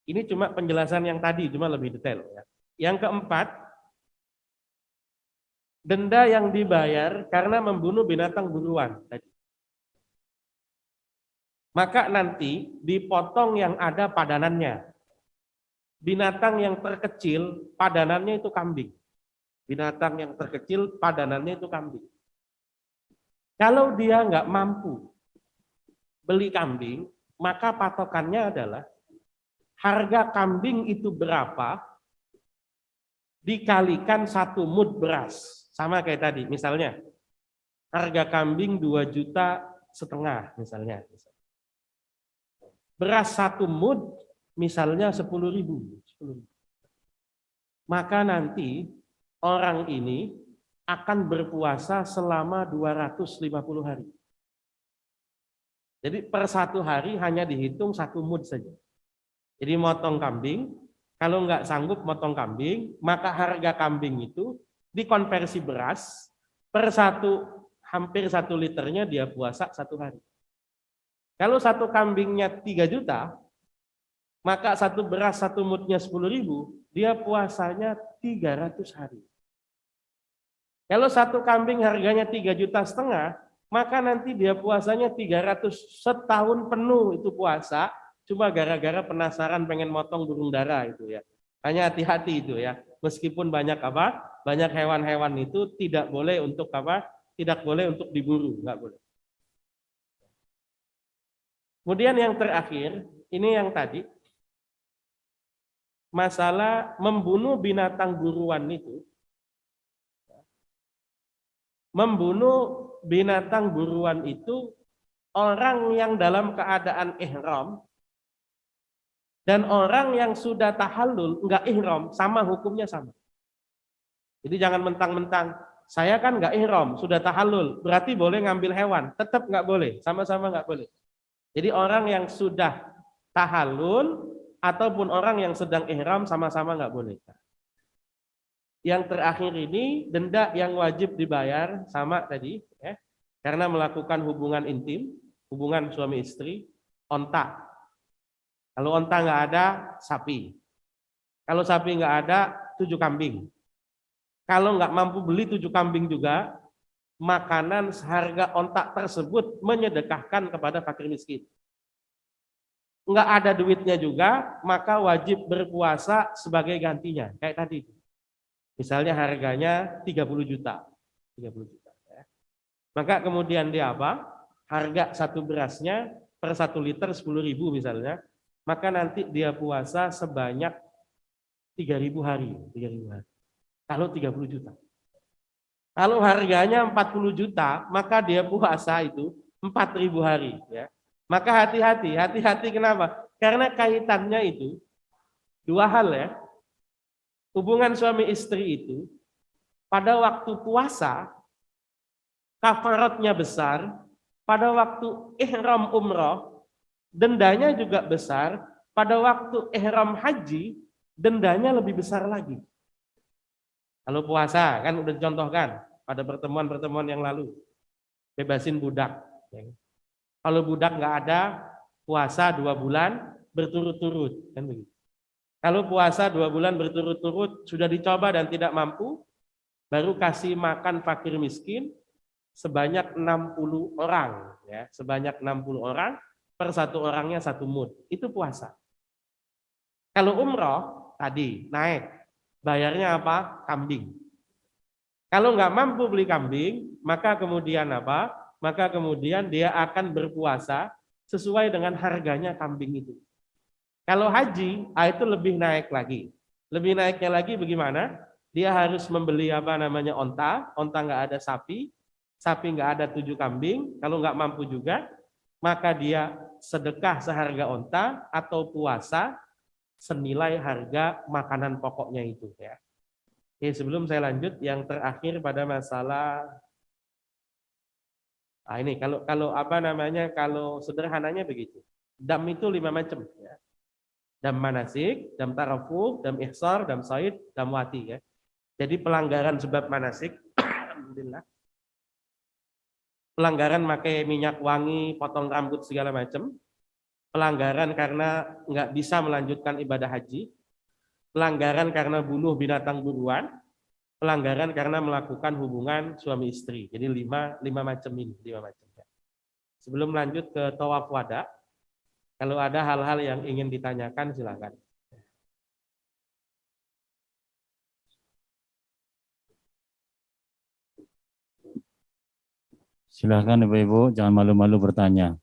Ini cuma penjelasan yang tadi, cuma lebih detail. Ya. Yang keempat, denda yang dibayar karena membunuh binatang buruan. Maka nanti dipotong yang ada padanannya. Binatang yang terkecil, padanannya itu kambing. Binatang yang terkecil, padanannya itu kambing. Kalau dia nggak mampu beli kambing, maka patokannya adalah harga kambing itu berapa dikalikan 1 mud beras. Sama kayak tadi, misalnya harga kambing 2,5 juta misalnya. Beras 1 mud misalnya 10.000. maka nanti orang ini akan berpuasa selama 250 hari. Jadi per satu hari hanya dihitung 1 mud saja. Jadi motong kambing, kalau nggak sanggup motong kambing, maka harga kambing itu dikonversi beras, hampir 1 liternya dia puasa 1 hari. Kalau 1 kambingnya 3 juta, maka 1 beras 1 mudnya 10.000, dia puasanya 300 hari. Kalau 1 kambing harganya 3,5 juta, maka nanti dia puasanya 300 setahun penuh itu puasa, cuma gara-gara penasaran pengen motong burung dara itu ya. Hanya hati-hati itu ya. Meskipun banyak hewan-hewan itu tidak boleh untuk tidak boleh untuk diburu, nggak boleh. Kemudian yang terakhir, ini yang tadi masalah membunuh binatang buruan itu. Membunuh binatang buruan itu orang yang dalam keadaan ihram dan orang yang sudah tahallul enggak ihram, sama hukumnya sama. Jadi jangan mentang-mentang saya kan enggak ihram, sudah tahallul, berarti boleh ngambil hewan, tetap enggak boleh, sama-sama enggak boleh. Jadi orang yang sudah tahallul ataupun orang yang sedang ihram sama-sama enggak boleh. Yang terakhir ini denda yang wajib dibayar sama tadi ya, karena melakukan hubungan intim, hubungan suami istri, onta. Kalau onta nggak ada, sapi. Kalau sapi nggak ada, 7 kambing. Kalau nggak mampu beli 7 kambing juga, makanan seharga onta tersebut menyedekahkan kepada fakir miskin. Nggak ada duitnya juga, maka wajib berpuasa sebagai gantinya, kayak tadi. Misalnya harganya 30 juta. 30 juta ya. Maka kemudian dia apa? Harga 1 berasnya per 1 liter 10.000 misalnya, maka nanti dia puasa sebanyak 3.000 hari. 3.000 hari. Kalau 30 juta. Kalau harganya 40 juta, maka dia puasa itu 4.000 hari. Ya. Maka hati-hati kenapa? Karena kaitannya itu 2 hal ya. Hubungan suami istri itu pada waktu puasa kafaratnya besar, pada waktu ihram umroh dendanya juga besar, pada waktu ihram haji dendanya lebih besar lagi. Kalau puasa kan udah dicontohkan pada pertemuan-pertemuan yang lalu, bebasin budak. Kalau budak nggak ada, puasa 2 bulan berturut-turut kan begitu. Kalau puasa 2 bulan berturut-turut sudah dicoba dan tidak mampu, baru kasih makan fakir miskin sebanyak 60 orang. Ya, sebanyak 60 orang, per 1 orangnya 1 mud. Itu puasa. Kalau umroh, tadi naik, bayarnya apa? Kambing. Kalau nggak mampu beli kambing, maka kemudian apa? Maka kemudian dia akan berpuasa sesuai dengan harganya kambing itu. Kalau haji, itu lebih naik lagi. Lebih naiknya lagi bagaimana? Dia harus membeli onta nggak ada sapi nggak ada 7 kambing, kalau nggak mampu juga, maka dia sedekah seharga onta atau puasa senilai harga makanan pokoknya itu ya. Oke, sebelum saya lanjut, yang terakhir pada masalah ini kalau kalau sederhananya begitu. Dam itu 5 macam ya. Dam manasik, dam tarafuh, dam ihsar, dam said, dam wati ya. Jadi pelanggaran sebab manasik, alhamdulillah. Pelanggaran pakai minyak wangi, potong rambut segala macam. Pelanggaran karena nggak bisa melanjutkan ibadah haji. Pelanggaran karena bunuh binatang buruan. Pelanggaran karena melakukan hubungan suami istri. Jadi 5 macam ini, 5 macam ya. Sebelum lanjut ke tawaf wada, kalau ada hal-hal yang ingin ditanyakan silakan. Silakan Ibu-ibu, jangan malu-malu bertanya.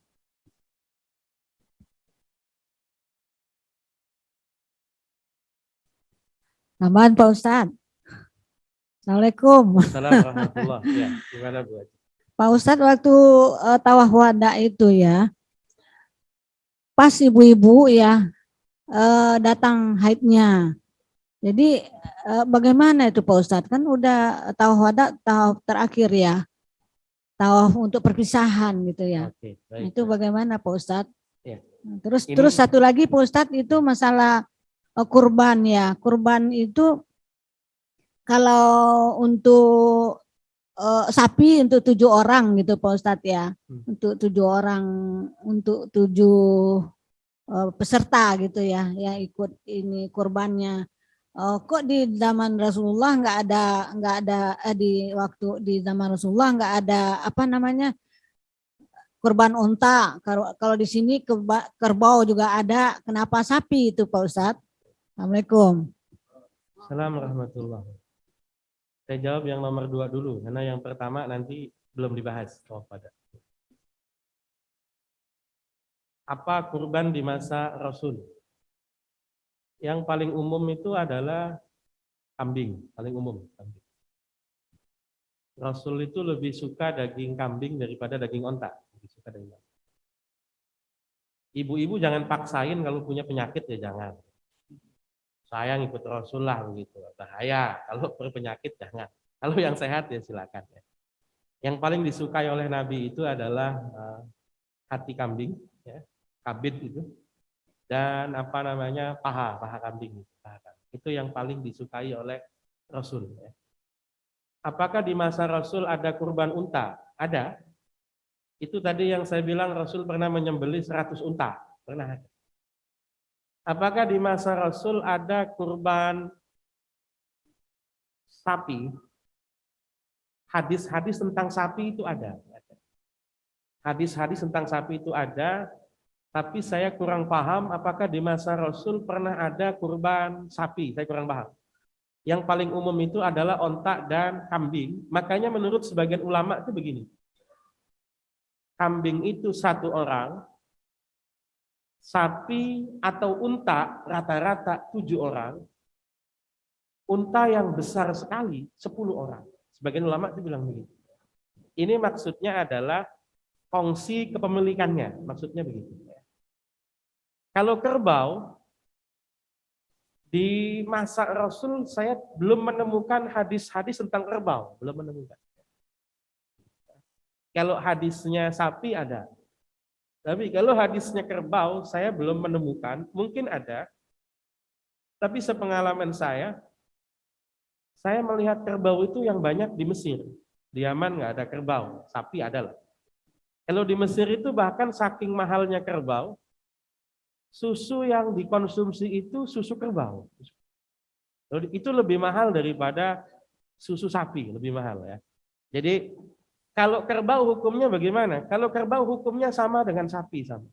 Aman Pak Ustadz. Assalamualaikum. Assalamualaikum. Ya, gimana Bu? Pak Ustadz, waktu tawaf wada itu ya, pas ibu-ibu ya datang haidnya, Jadi bagaimana itu Pak Ustadz? Kan udah tawaf wada, tawaf terakhir ya. Tawaf untuk perpisahan gitu ya. Oke, Nah, baik. itu bagaimana Pak Ustadz? Ya. Terus Ini- terus satu lagi Pak Ustadz itu masalah kurban ya. Kurban itu kalau untuk sapi untuk 7 orang gitu Pak Ustadz ya. Untuk 7 orang, untuk 7 peserta gitu ya yang ikut ini kurbannya. Kok di zaman Rasulullah nggak ada di waktu di zaman Rasulullah nggak ada apa namanya kurban unta. Kalau di sini kerbau juga ada. Kenapa sapi itu Pak Ustadz? Assalamualaikum. Assalamualaikum warahmatullahi wabarakatuh. Saya jawab yang nomor 2 dulu, karena yang pertama nanti belum dibahas. Apa kurban di masa Rasul? Yang paling umum itu adalah kambing, paling umum. Kambing. Rasul itu lebih suka daging kambing daripada daging onta. Lebih suka daging kambing. Ibu-ibu jangan paksain kalau punya penyakit ya jangan. Saya ngikut Rasul lah begitu. Bahaya, kalau berpenyakit jangan. Kalau yang sehat ya silakan. Yang paling disukai oleh Nabi itu adalah hati kambing, ya, kabid itu, dan apa namanya paha kambing. Itu yang paling disukai oleh Rasul. Ya. Apakah di masa Rasul ada kurban unta? Ada. Itu tadi yang saya bilang Rasul pernah menyembelih 100 unta. Pernah ada. Apakah di masa Rasul ada kurban sapi? Hadis-hadis tentang sapi itu ada. Hadis-hadis tentang sapi itu ada, tapi saya kurang paham apakah di masa Rasul pernah ada kurban sapi. Saya kurang paham. Yang paling umum itu adalah onta dan kambing. Makanya menurut sebagian ulama itu begini. Kambing itu 1 orang, sapi atau unta rata-rata 7 orang, unta yang besar sekali 10 orang. Sebagian ulama itu bilang begitu. Ini maksudnya adalah fungsi kepemilikannya, maksudnya begitu. Kalau kerbau, di masa Rasul saya belum menemukan hadis-hadis tentang kerbau, belum menemukan. Kalau hadisnya sapi ada. Tapi kalau hadisnya kerbau, saya belum menemukan, mungkin ada. Tapi sepengalaman saya melihat kerbau itu yang banyak di Mesir. Di Yaman nggak ada kerbau, sapi ada lah. Kalau di Mesir itu bahkan saking mahalnya kerbau, susu yang dikonsumsi itu susu kerbau. Itu lebih mahal daripada susu sapi, lebih mahal ya. Jadi kalau kerbau hukumnya bagaimana? Kalau kerbau hukumnya sama dengan sapi sama.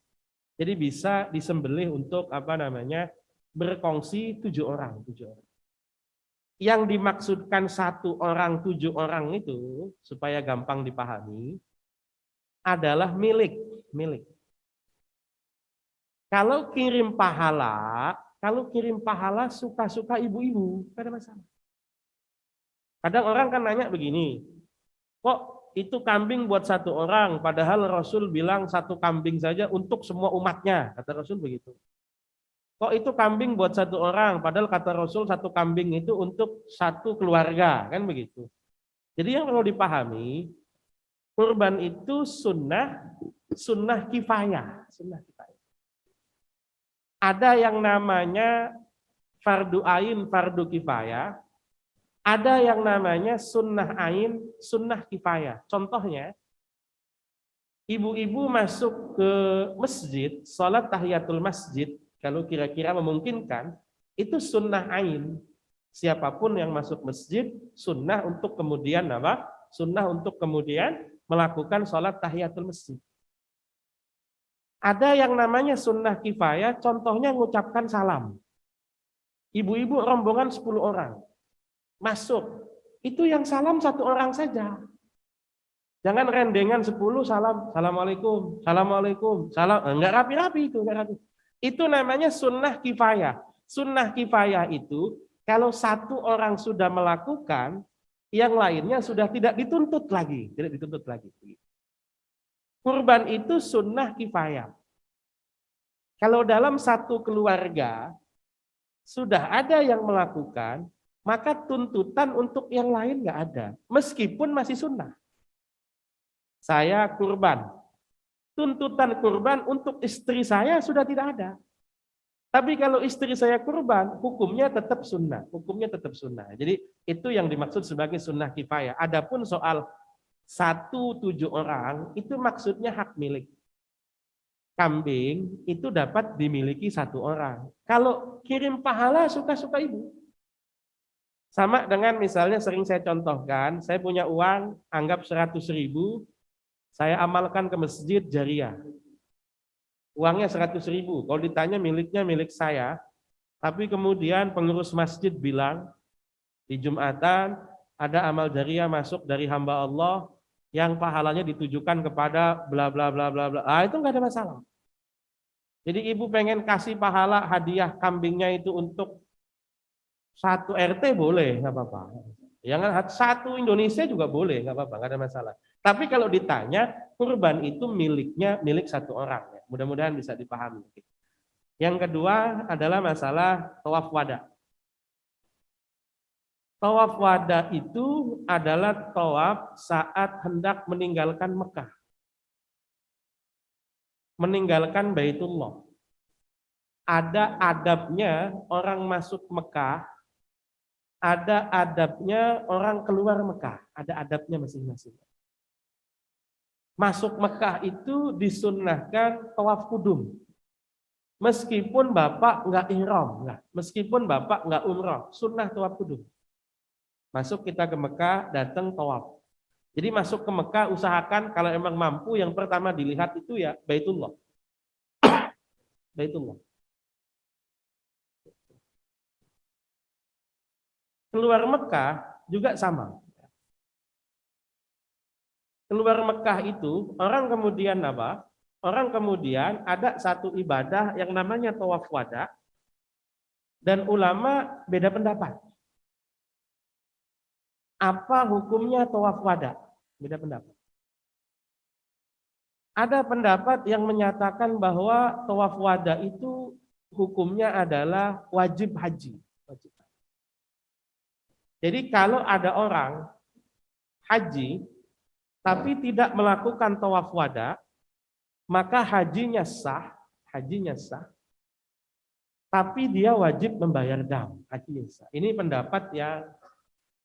Jadi bisa disembelih untuk apa namanya berkongsi 7 orang. Yang dimaksudkan 1 orang 7 orang itu supaya gampang dipahami adalah milik. Kalau kirim pahala suka-suka ibu-ibu, tidak ada masalah. Kadang orang kan nanya begini, kok itu kambing buat 1 orang, padahal Rasul bilang 1 kambing saja untuk semua umatnya, kata Rasul begitu. Kok itu kambing buat 1 orang, padahal kata Rasul 1 kambing itu untuk 1 keluarga, kan begitu. Jadi yang perlu dipahami, kurban itu sunnah kifayah. Ada yang namanya fardu ain, fardu kifayah. Ada yang namanya sunnah ain, sunnah kifayah. Contohnya, ibu-ibu masuk ke masjid, sholat tahiyatul masjid, kalau kira-kira memungkinkan, itu sunnah ain. Siapapun yang masuk masjid, sunnah untuk kemudian apa? Sunnah untuk kemudian melakukan sholat tahiyatul masjid. Ada yang namanya sunnah kifayah, contohnya mengucapkan salam. Ibu-ibu rombongan 10 orang. Masuk, itu yang salam 1 orang saja. Jangan rendengan 10 salam, assalamualaikum, salam, enggak rapi-rapi itu, enggak rapi. Itu namanya sunnah kifayah. Sunnah kifayah itu kalau 1 orang sudah melakukan, yang lainnya sudah tidak dituntut lagi, Kurban itu sunnah kifayah. Kalau dalam 1 keluarga sudah ada yang melakukan, maka tuntutan untuk yang lain nggak ada. Meskipun masih sunnah. Saya kurban. Tuntutan kurban untuk istri saya sudah tidak ada. Tapi kalau istri saya kurban, hukumnya tetap sunnah. Hukumnya tetap sunnah. Jadi itu yang dimaksud sebagai sunnah kifayah. Adapun soal 1-7 orang, itu maksudnya hak milik. Kambing itu dapat dimiliki 1 orang. Kalau kirim pahala suka-suka ibu. Sama dengan misalnya sering saya contohkan, saya punya uang, anggap 100.000, saya amalkan ke masjid Jariah. Uangnya 100.000, kalau ditanya miliknya milik saya, tapi kemudian pengurus masjid bilang, di Jumatan ada amal Jariah masuk dari hamba Allah, yang pahalanya ditujukan kepada bla bla bla bla bla. Itu nggak ada masalah. Jadi ibu pengen kasih pahala hadiah kambingnya itu untuk 1 RT boleh, nggak apa-apa. Yang 1 Indonesia juga boleh, nggak apa-apa, nggak ada masalah. Tapi kalau ditanya, kurban itu milik 1 orang. Ya. Mudah-mudahan bisa dipahami. Yang kedua adalah masalah tawaf wada. Tawaf wada itu adalah tawaf saat hendak meninggalkan Mekah. Meninggalkan Baitullah. Ada adabnya orang masuk Mekah, ada adabnya orang keluar Mekah, ada adabnya masing-masing. Masuk Mekah itu disunnahkan tawaf kudum. Meskipun Bapak nggak ihram, meskipun Bapak nggak umrah, sunnah tawaf kudum. Masuk kita ke Mekah, datang tawaf. Jadi masuk ke Mekah, usahakan kalau emang mampu, yang pertama dilihat itu ya Baitullah. Baitullah. Keluar Mekah juga sama. Keluar Mekah itu, orang kemudian apa? Orang kemudian ada satu ibadah yang namanya tawaf wada, dan ulama beda pendapat. Apa hukumnya tawaf wada? Beda pendapat. Ada pendapat yang menyatakan bahwa tawaf wada itu hukumnya adalah wajib haji. Jadi kalau ada orang haji tapi tidak melakukan tawaf wada, maka hajinya sah, tapi dia wajib membayar dam, hajinya sah. Ini pendapat yang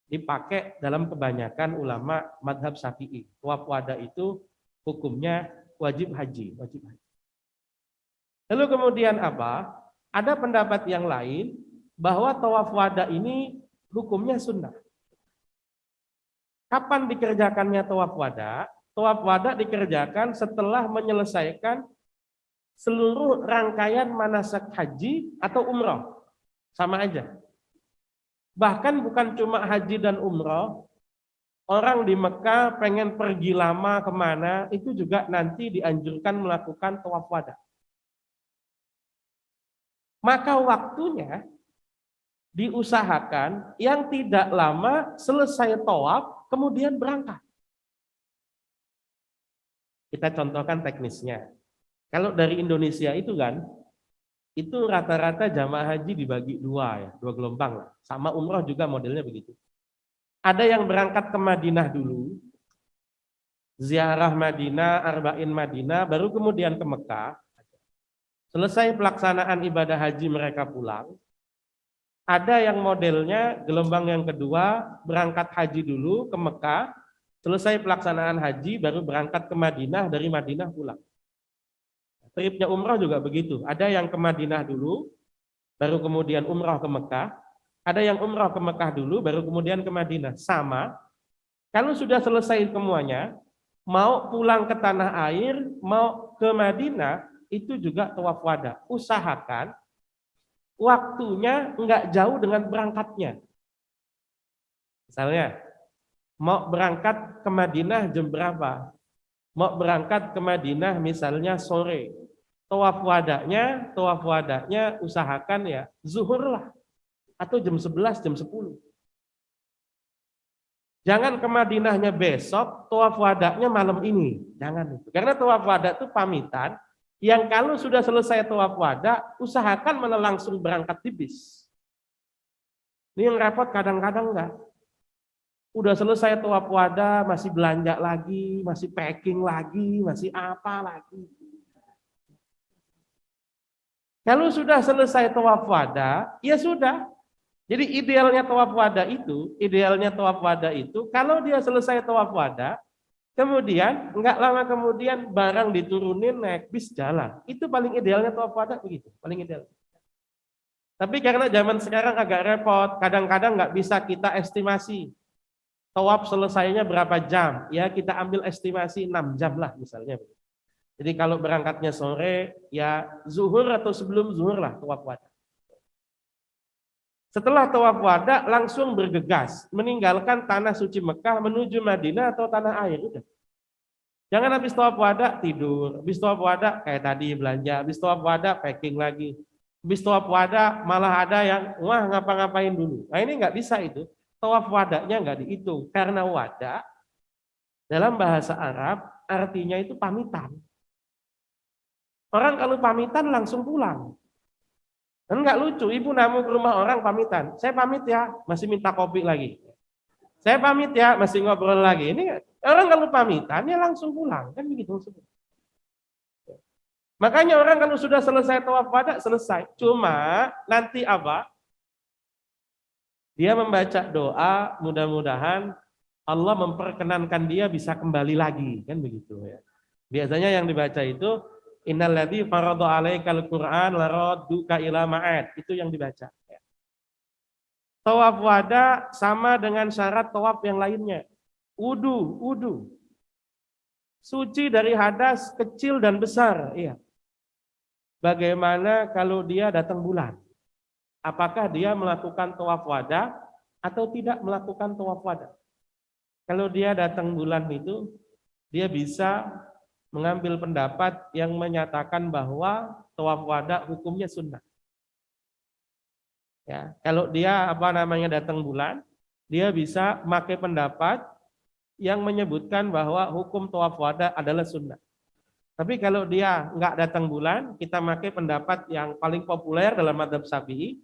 dipakai dalam kebanyakan ulama madhab Syafi'i. Tawaf wada itu hukumnya wajib haji. Lalu kemudian apa? Ada pendapat yang lain bahwa tawaf wada ini hukumnya sunnah. Kapan dikerjakannya tawaf wada? Tawaf wada dikerjakan setelah menyelesaikan seluruh rangkaian manasik haji atau umrah. Sama aja. Bahkan bukan cuma haji dan umroh, orang di Mekah pengen pergi lama kemana, itu juga nanti dianjurkan melakukan tawaf wada. Maka waktunya diusahakan yang tidak lama selesai tawaf, kemudian berangkat. Kita contohkan teknisnya. Kalau dari Indonesia itu kan, itu rata-rata jamaah haji dibagi 2 gelombang lah. Sama umroh juga modelnya begitu. Ada yang berangkat ke Madinah dulu, ziarah Madinah, arba'in Madinah, baru kemudian ke Mekah. Selesai pelaksanaan ibadah haji mereka pulang. Ada yang modelnya gelombang yang kedua, berangkat haji dulu ke Mekah, selesai pelaksanaan haji baru berangkat ke Madinah, dari Madinah pulang. Tripnya umrah juga begitu. Ada yang ke Madinah dulu, baru kemudian umrah ke Mekah. Ada yang umrah ke Mekah dulu, baru kemudian ke Madinah. Sama. Kalau sudah selesai semuanya, mau pulang ke tanah air, mau ke Madinah, itu juga tawaf wada. Usahakan waktunya enggak jauh dengan berangkatnya. Misalnya, mau berangkat ke Madinah jam berapa? Mau berangkat ke Madinah misalnya sore. Tawaf wadanya usahakan ya zuhur lah. Atau jam 11, jam 10. Jangan ke Madinahnya besok, tawaf wadanya malam ini. Jangan itu. Karena tawaf wada itu pamitan, yang kalau sudah selesai tawaf wada, usahakan mana langsung berangkat di bis. Ini yang repot kadang-kadang enggak. Udah selesai tawaf wada, masih belanja lagi, masih packing lagi, masih apa lagi. Kalau sudah selesai tawaf wada, ya sudah. Jadi idealnya tawaf wada itu, kalau dia selesai tawaf wada, kemudian enggak lama kemudian barang diturunin naik bis jalan. Itu paling idealnya tawaf wada begitu, paling ideal. Tapi karena zaman sekarang agak repot, kadang-kadang nggak bisa kita estimasi. Tawaf selesainya berapa jam? Ya kita ambil estimasi 6 jam lah misalnya. Jadi kalau berangkatnya sore, ya zuhur atau sebelum zuhur lah tawaf wada. Setelah tawaf wada langsung bergegas, meninggalkan tanah suci Mekah menuju Madinah atau tanah air. Udah. Jangan habis tawaf wada tidur, habis tawaf wada kayak tadi belanja, habis tawaf wada packing lagi. Habis tawaf wada malah ada yang wah ngapa-ngapain dulu. Nah ini nggak bisa itu. Tawaf wadanya nggak dihitung karena wada dalam bahasa Arab artinya itu pamitan. Orang kalau pamitan langsung pulang. Dan nggak lucu, ibu namu ke rumah orang pamitan. Saya pamit ya, masih minta kopi lagi. Saya pamit ya, masih ngobrol lagi. Ini orang kalau pamitan ya langsung pulang, kan begitu. Makanya orang kalau sudah selesai tawaf wada selesai. Cuma nanti apa? Dia membaca doa, mudah-mudahan Allah memperkenankan dia bisa kembali lagi, kan begitu ya. Biasanya yang dibaca itu innalladzi farada 'alaikal Qur'an laradduka ila ma'ad. Itu yang dibaca. Tawaf wada sama dengan syarat tawaf yang lainnya. Wudu. Suci dari hadas kecil dan besar, iya. Bagaimana kalau dia datang bulan? Apakah dia melakukan tawaf wada atau tidak melakukan tawaf wada? Kalau dia datang bulan itu, dia bisa mengambil pendapat yang menyatakan bahwa tawaf wada hukumnya sunnah. Ya, kalau dia datang bulan, dia bisa pakai pendapat yang menyebutkan bahwa hukum tawaf wada adalah sunnah. Tapi kalau dia nggak datang bulan, kita pakai pendapat yang paling populer dalam mazhab Syafi'i.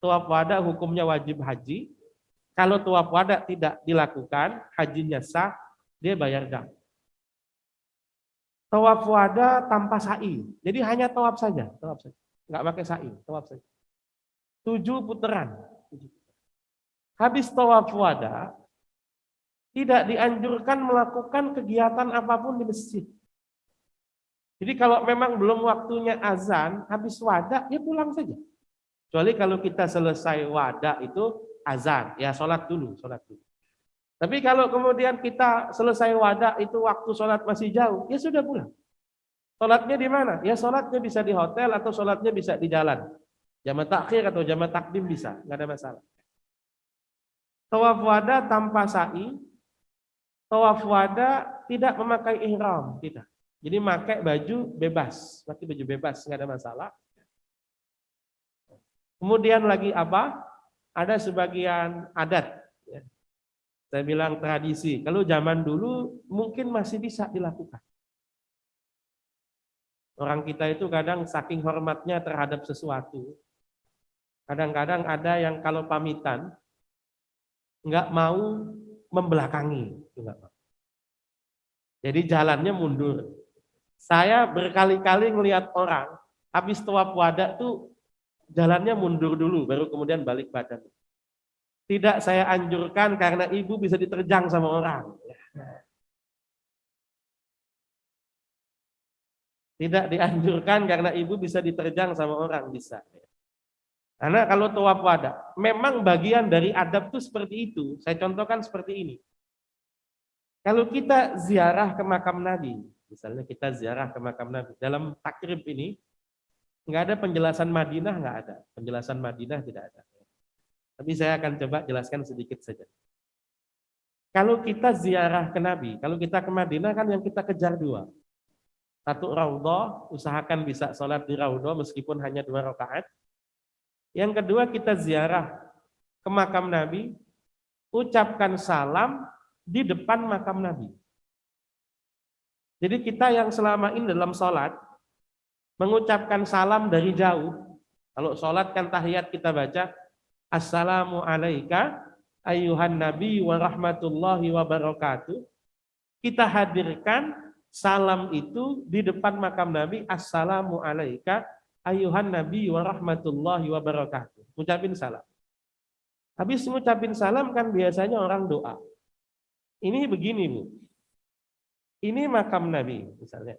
Tawaf wada hukumnya wajib haji. Kalau tawaf wada tidak dilakukan, hajinya sah, dia bayar dam. Tawaf wada tanpa sa'i. Jadi hanya tawaf saja. Nggak pakai sa'i, tawaf saja. 7 putaran. Habis tawaf wada, tidak dianjurkan melakukan kegiatan apapun di masjid. Jadi kalau memang belum waktunya azan, habis wada, ya pulang saja. Kecuali kalau kita selesai wada itu azan, ya sholat dulu. Tapi kalau kemudian kita selesai wada itu waktu sholat masih jauh, ya sudah pulang. Sholatnya di mana? Ya sholatnya bisa di hotel atau sholatnya bisa di jalan. Jamak takhir atau jamak takdim bisa, nggak ada masalah. Tawaf wada tanpa sa'i, tawaf wada tidak memakai ihram, tidak. Jadi pakai baju bebas, nggak ada masalah. Kemudian lagi apa? Ada sebagian adat. Ya. Saya bilang tradisi. Kalau zaman dulu mungkin masih bisa dilakukan. Orang kita itu kadang saking hormatnya terhadap sesuatu. Kadang-kadang ada yang kalau pamitan nggak mau membelakangi. Jadi jalannya mundur. Saya berkali-kali ngelihat orang habis tawaf wada tuh jalannya mundur dulu, baru kemudian balik badan. Tidak saya anjurkan karena ibu bisa diterjang sama orang. Tidak dianjurkan karena ibu bisa diterjang sama orang, bisa. Karena kalau tawaf wada, memang bagian dari adab itu seperti itu. Saya contohkan seperti ini. Kalau kita ziarah ke makam Nabi, misalnya kita ziarah ke makam Nabi, dalam takrib ini, nggak ada penjelasan Madinah, nggak ada. Penjelasan Madinah tidak ada. Tapi saya akan coba jelaskan sedikit saja. Kalau kita ziarah ke Nabi, kalau kita ke Madinah kan yang kita kejar 2. Satu raudhah, usahakan bisa sholat di raudhah meskipun hanya 2 rakaat. Yang kedua kita ziarah ke makam Nabi, ucapkan salam di depan makam Nabi. Jadi kita yang selama ini dalam sholat, mengucapkan salam dari jauh. Kalau sholat kan tahiyat kita baca, Assalamu alaika ayyuhan nabi wa rahmatullahi wa barakatuh. Kita hadirkan salam itu di depan makam Nabi. Assalamu alaika ayyuhan nabi wa rahmatullahi wa barakatuh. Ucapin salam. Habis ngucapin salam kan biasanya orang doa. Ini begini Bu. Ini makam Nabi misalnya.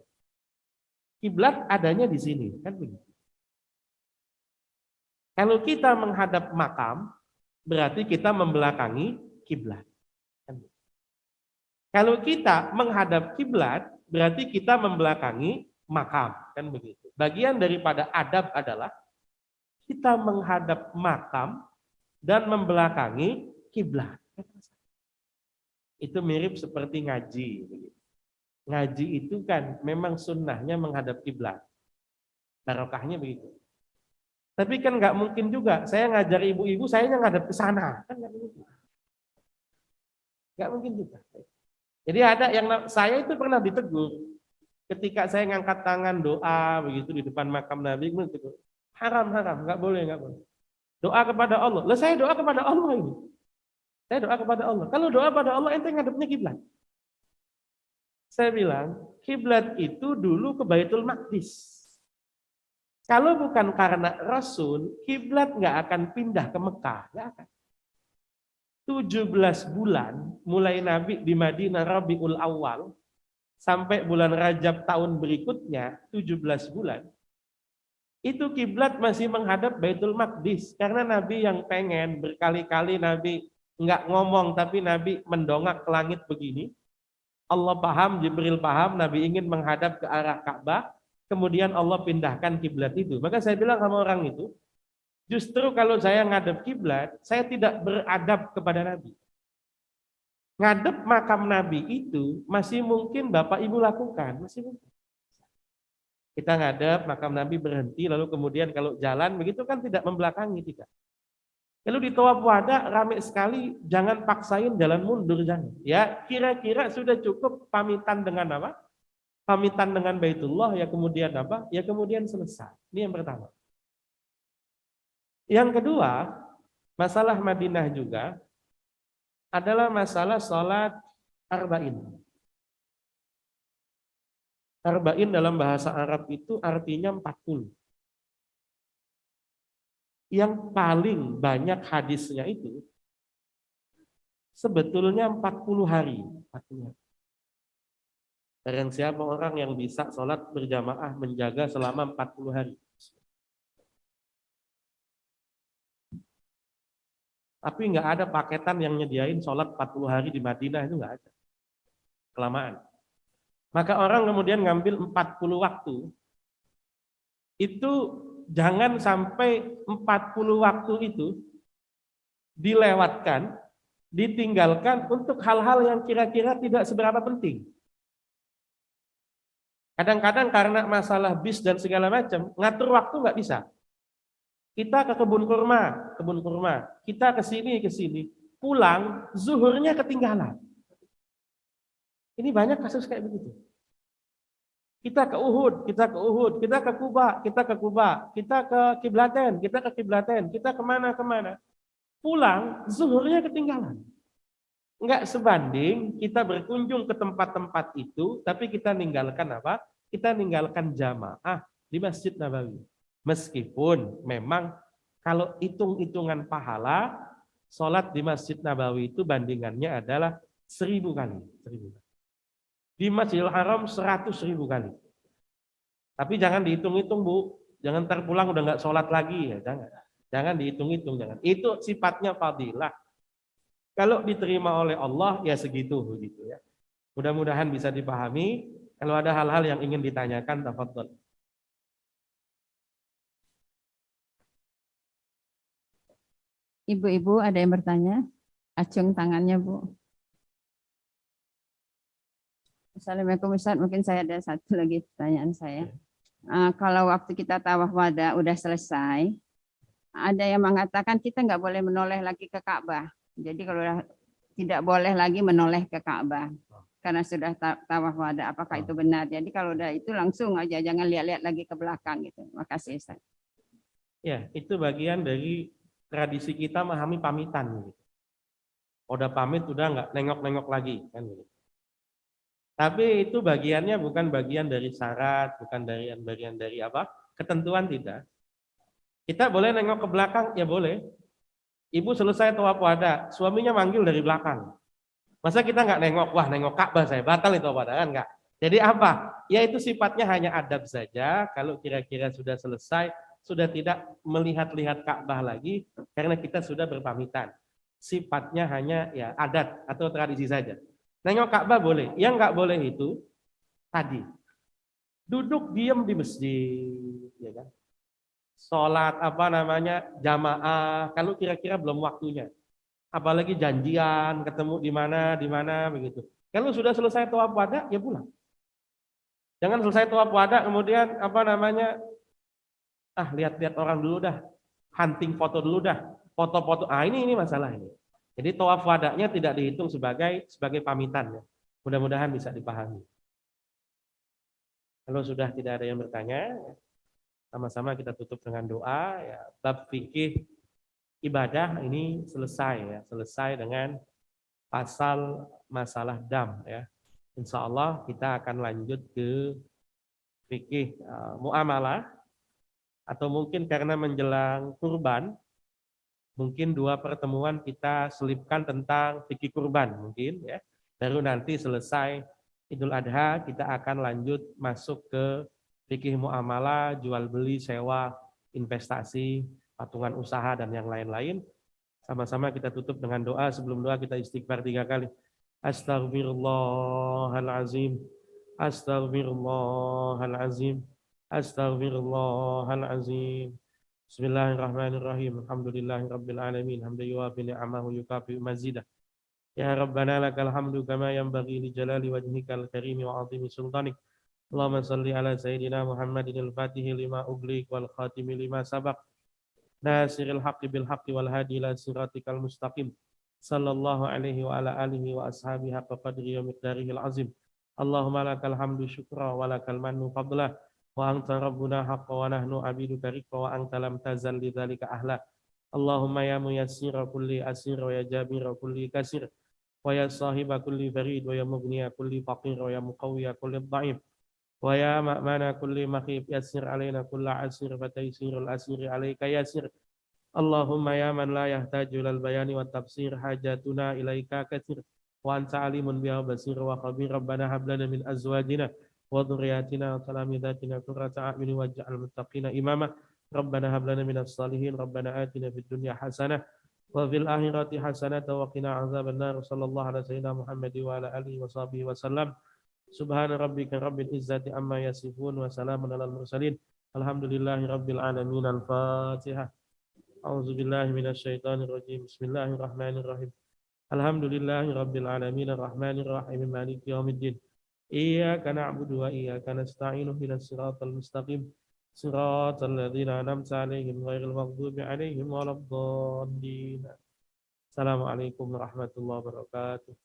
Kiblat adanya di sini kan begitu. Kalau kita menghadap makam berarti kita membelakangi kiblat. Kalau kita menghadap kiblat, berarti kita membelakangi makam, kan begitu. Bagian daripada adab adalah kita menghadap makam dan membelakangi kiblat. Itu mirip seperti ngaji. Ngaji itu kan memang sunnahnya menghadap kiblat. Barokahnya begitu. Tapi kan nggak mungkin juga saya ngajar ibu-ibu, saya ngadap ke sana, kan nggak mungkin. Nggak mungkin juga. Jadi ada yang saya itu pernah ditegur ketika saya ngangkat tangan doa begitu di depan makam Nabi, haram, nggak boleh. Doa kepada Allah. Lah saya doa kepada Allah ini. Saya doa kepada Allah. Kalau doa pada Allah ente ngadepnya kiblat. Saya bilang kiblat itu dulu ke Baitul Maqdis. Kalau bukan karena Rasul, kiblat nggak akan pindah ke Mekah, nggak akan. 17 bulan mulai Nabi di Madinah Rabiul Awal sampai bulan Rajab tahun berikutnya 17 bulan itu kiblat masih menghadap Baitul Maqdis karena Nabi yang pengen berkali-kali Nabi nggak ngomong tapi Nabi mendongak ke langit begini. Allah paham, Jibril paham, Nabi ingin menghadap ke arah Ka'bah, kemudian Allah pindahkan kiblat itu. Maka saya bilang sama orang itu, justru kalau saya ngadep kiblat, saya tidak beradab kepada Nabi. Ngadep makam Nabi itu masih mungkin Bapak Ibu lakukan, masih mungkin. Kita ngadep makam Nabi berhenti, lalu kemudian kalau jalan begitu kan tidak membelakangi, tidak. Kalau di Tawaf Wada ramai sekali, jangan paksain jalan mundur, jangan. Ya kira-kira sudah cukup pamitan dengan apa? Pamitan dengan Baitullah, ya kemudian apa? Ya kemudian selesai. Ini yang pertama. Yang kedua, masalah Madinah juga adalah masalah sholat arba'in. Arba'in dalam bahasa Arab itu artinya 40. Yang paling banyak hadisnya itu sebetulnya 40 hari. 40 hari. Dan siapa orang yang bisa sholat berjamaah menjaga selama 40 hari. Tapi nggak ada paketan yang nyediain sholat 40 hari di Madinah, itu nggak ada. Kelamaan. Maka orang kemudian ngambil 40 waktu. Itu jangan sampai 40 waktu itu dilewatkan, ditinggalkan untuk hal-hal yang kira-kira tidak seberapa penting. Kadang-kadang karena masalah bis dan segala macam, ngatur waktu nggak bisa. Kita ke kebun kurma, kita ke sini, pulang, zuhurnya ketinggalan. Ini banyak kasus kayak begitu. Kita ke Uhud, kita ke Kuba, kita ke Kiblaten, kita kemana. Pulang, zuhurnya ketinggalan. Enggak sebanding kita berkunjung ke tempat-tempat itu, tapi kita ninggalkan apa? Kita ninggalkan jamaah di Masjid Nabawi. Meskipun memang kalau hitung-hitungan pahala, sholat di Masjid Nabawi itu bandingannya adalah 1000 kali. Di Masjidil Haram 100.000 kali. Tapi jangan dihitung-hitung Bu, jangan terpulang udah nggak sholat lagi ya, jangan dihitung-hitung, jangan. Itu sifatnya fadilah. Kalau diterima oleh Allah ya segitu begitu ya. Mudah-mudahan bisa dipahami. Kalau ada hal-hal yang ingin ditanyakan, tafadhol. Ibu-ibu ada yang bertanya? Acung tangannya Bu. Assalamualaikum Ustaz, mungkin saya ada satu lagi pertanyaan saya. Kalau waktu kita tawaf wada udah selesai, ada yang mengatakan kita nggak boleh menoleh lagi ke Ka'bah. Jadi kalau tidak boleh lagi menoleh ke Ka'bah karena sudah tawaf wada, apakah itu benar? Jadi kalau udah itu langsung aja, jangan lihat-lihat lagi ke belakang gitu. Makasih Ustaz. Ya, itu bagian dari tradisi kita memahami pamitan. Gitu. Udah pamit, udah nggak nengok-nengok lagi. Kan, gitu. Tapi itu bagiannya bukan bagian dari syarat, bukan bagian dari apa? Ketentuan tidak. Kita boleh nengok ke belakang, ya boleh. Ibu selesai tawaf wada, suaminya manggil dari belakang. Masa kita nggak nengok, wah nengok Ka'bah saya, batal itu wada kan nggak? Jadi apa? Ya itu sifatnya hanya adab saja. Kalau kira-kira sudah selesai, sudah tidak melihat-lihat Ka'bah lagi, karena kita sudah berpamitan. Sifatnya hanya ya adat atau tradisi saja. Nengok Ka'bah boleh. Yang nggak boleh itu tadi duduk diam di masjid, ya kan? Sholat apa namanya jamaah. Kalau kira-kira belum waktunya. Apalagi janjian, ketemu di mana begitu. Kalau sudah selesai tawaf wada, ya pulang. Jangan selesai tawaf wada kemudian apa namanya lihat-lihat orang dulu dah, hunting foto dulu dah, foto-foto. Ini masalah ini. Jadi tawaf wadanya tidak dihitung sebagai pamitan ya. Mudah-mudahan bisa dipahami. Kalau sudah tidak ada yang bertanya, sama-sama kita tutup dengan doa ya. Bab fikih ibadah ini selesai ya, selesai dengan pasal masalah dam ya. Insya Allah kita akan lanjut ke fikih muamalah atau mungkin karena menjelang kurban, mungkin 2 pertemuan kita selipkan tentang fikih kurban mungkin ya. Baru nanti selesai Idul Adha kita akan lanjut masuk ke fikih muamalah, jual beli, sewa, investasi, patungan usaha dan yang lain-lain. Sama-sama kita tutup dengan doa. Sebelum doa kita istighfar 3 kali. Astaghfirullahalazim. Astaghfirullahalazim. Astaghfirullahalazim. Bismillahirrahmanirrahim. Alhamdulillahirabbil alamin. Hamdan yuwafi ni'amahu yukafi mazidah. Ya Rabbana lakal hamdu kama yanbaghi li jalali wajhikal karimi wa 'azimi sultanik. Allahumma salli ala sayyidina Muhammadin al-Fatihi lima ughliq wal khatimi lima sabaq. Nasiril haqqi bil haqqi wal hadi ila siratikal mustaqim. Sallallahu alaihi wa ala alihi wa ashabihi haqqa qadri wa miqdarihil azim. Allahumma lakal hamdu syukra wa lakal mannu fadlah. Wa anta rabbuna haqqa wa nahnu abiduka riqqa wa anta lam tazal lidzalika ahla. Allahumma ya muyassira kulli asir wa ya jabira kulli kasir. Wa ya sahiba kulli farid wa ya mughniya kulli faqir wa ya muqawwiya kulli dha'if. Wa ya ma'mana kulli makhif yassir alaina kulla asir fataysirul asiri alaika yassir. Allahumma ya man la yahtaju lal bayani wa tafsir hajatuna ilaika katsir wa anta alimun biha basir wa khabir. Rabbana hab lana min azwajina wa dhurriyyatina wa talamidatina qurrata a'yun waj'al muttaqina imama. Rabbana hab lana minas salihin. Rabbana atina fid dunya hasanah wa fil akhirati hasanah wa qina azabannar. Sallallahu alaihi sayyidina Muhammad wa ala alihi wa sahbihi wasallam. Subhana rabbika rabbil izzati amma yasifun wa salamun alal mursalin. Alhamdulillahi rabbil alamin. Al-Fatihah. A'udzubillahi minasyaitonir rajim. Bismillahirrahmanirrahim. Alhamdulillahi rabbil alamin arrahmanir rahim maliki yaumiddin. Iyyaka na'budu wa iyyaka nasta'in ihdinas siratal mustaqim. Siratal ladzina an'amta 'alaihim ghairil maghdubi 'alaihim waladdallin. Assalamualaikum warahmatullahi wabarakatuh.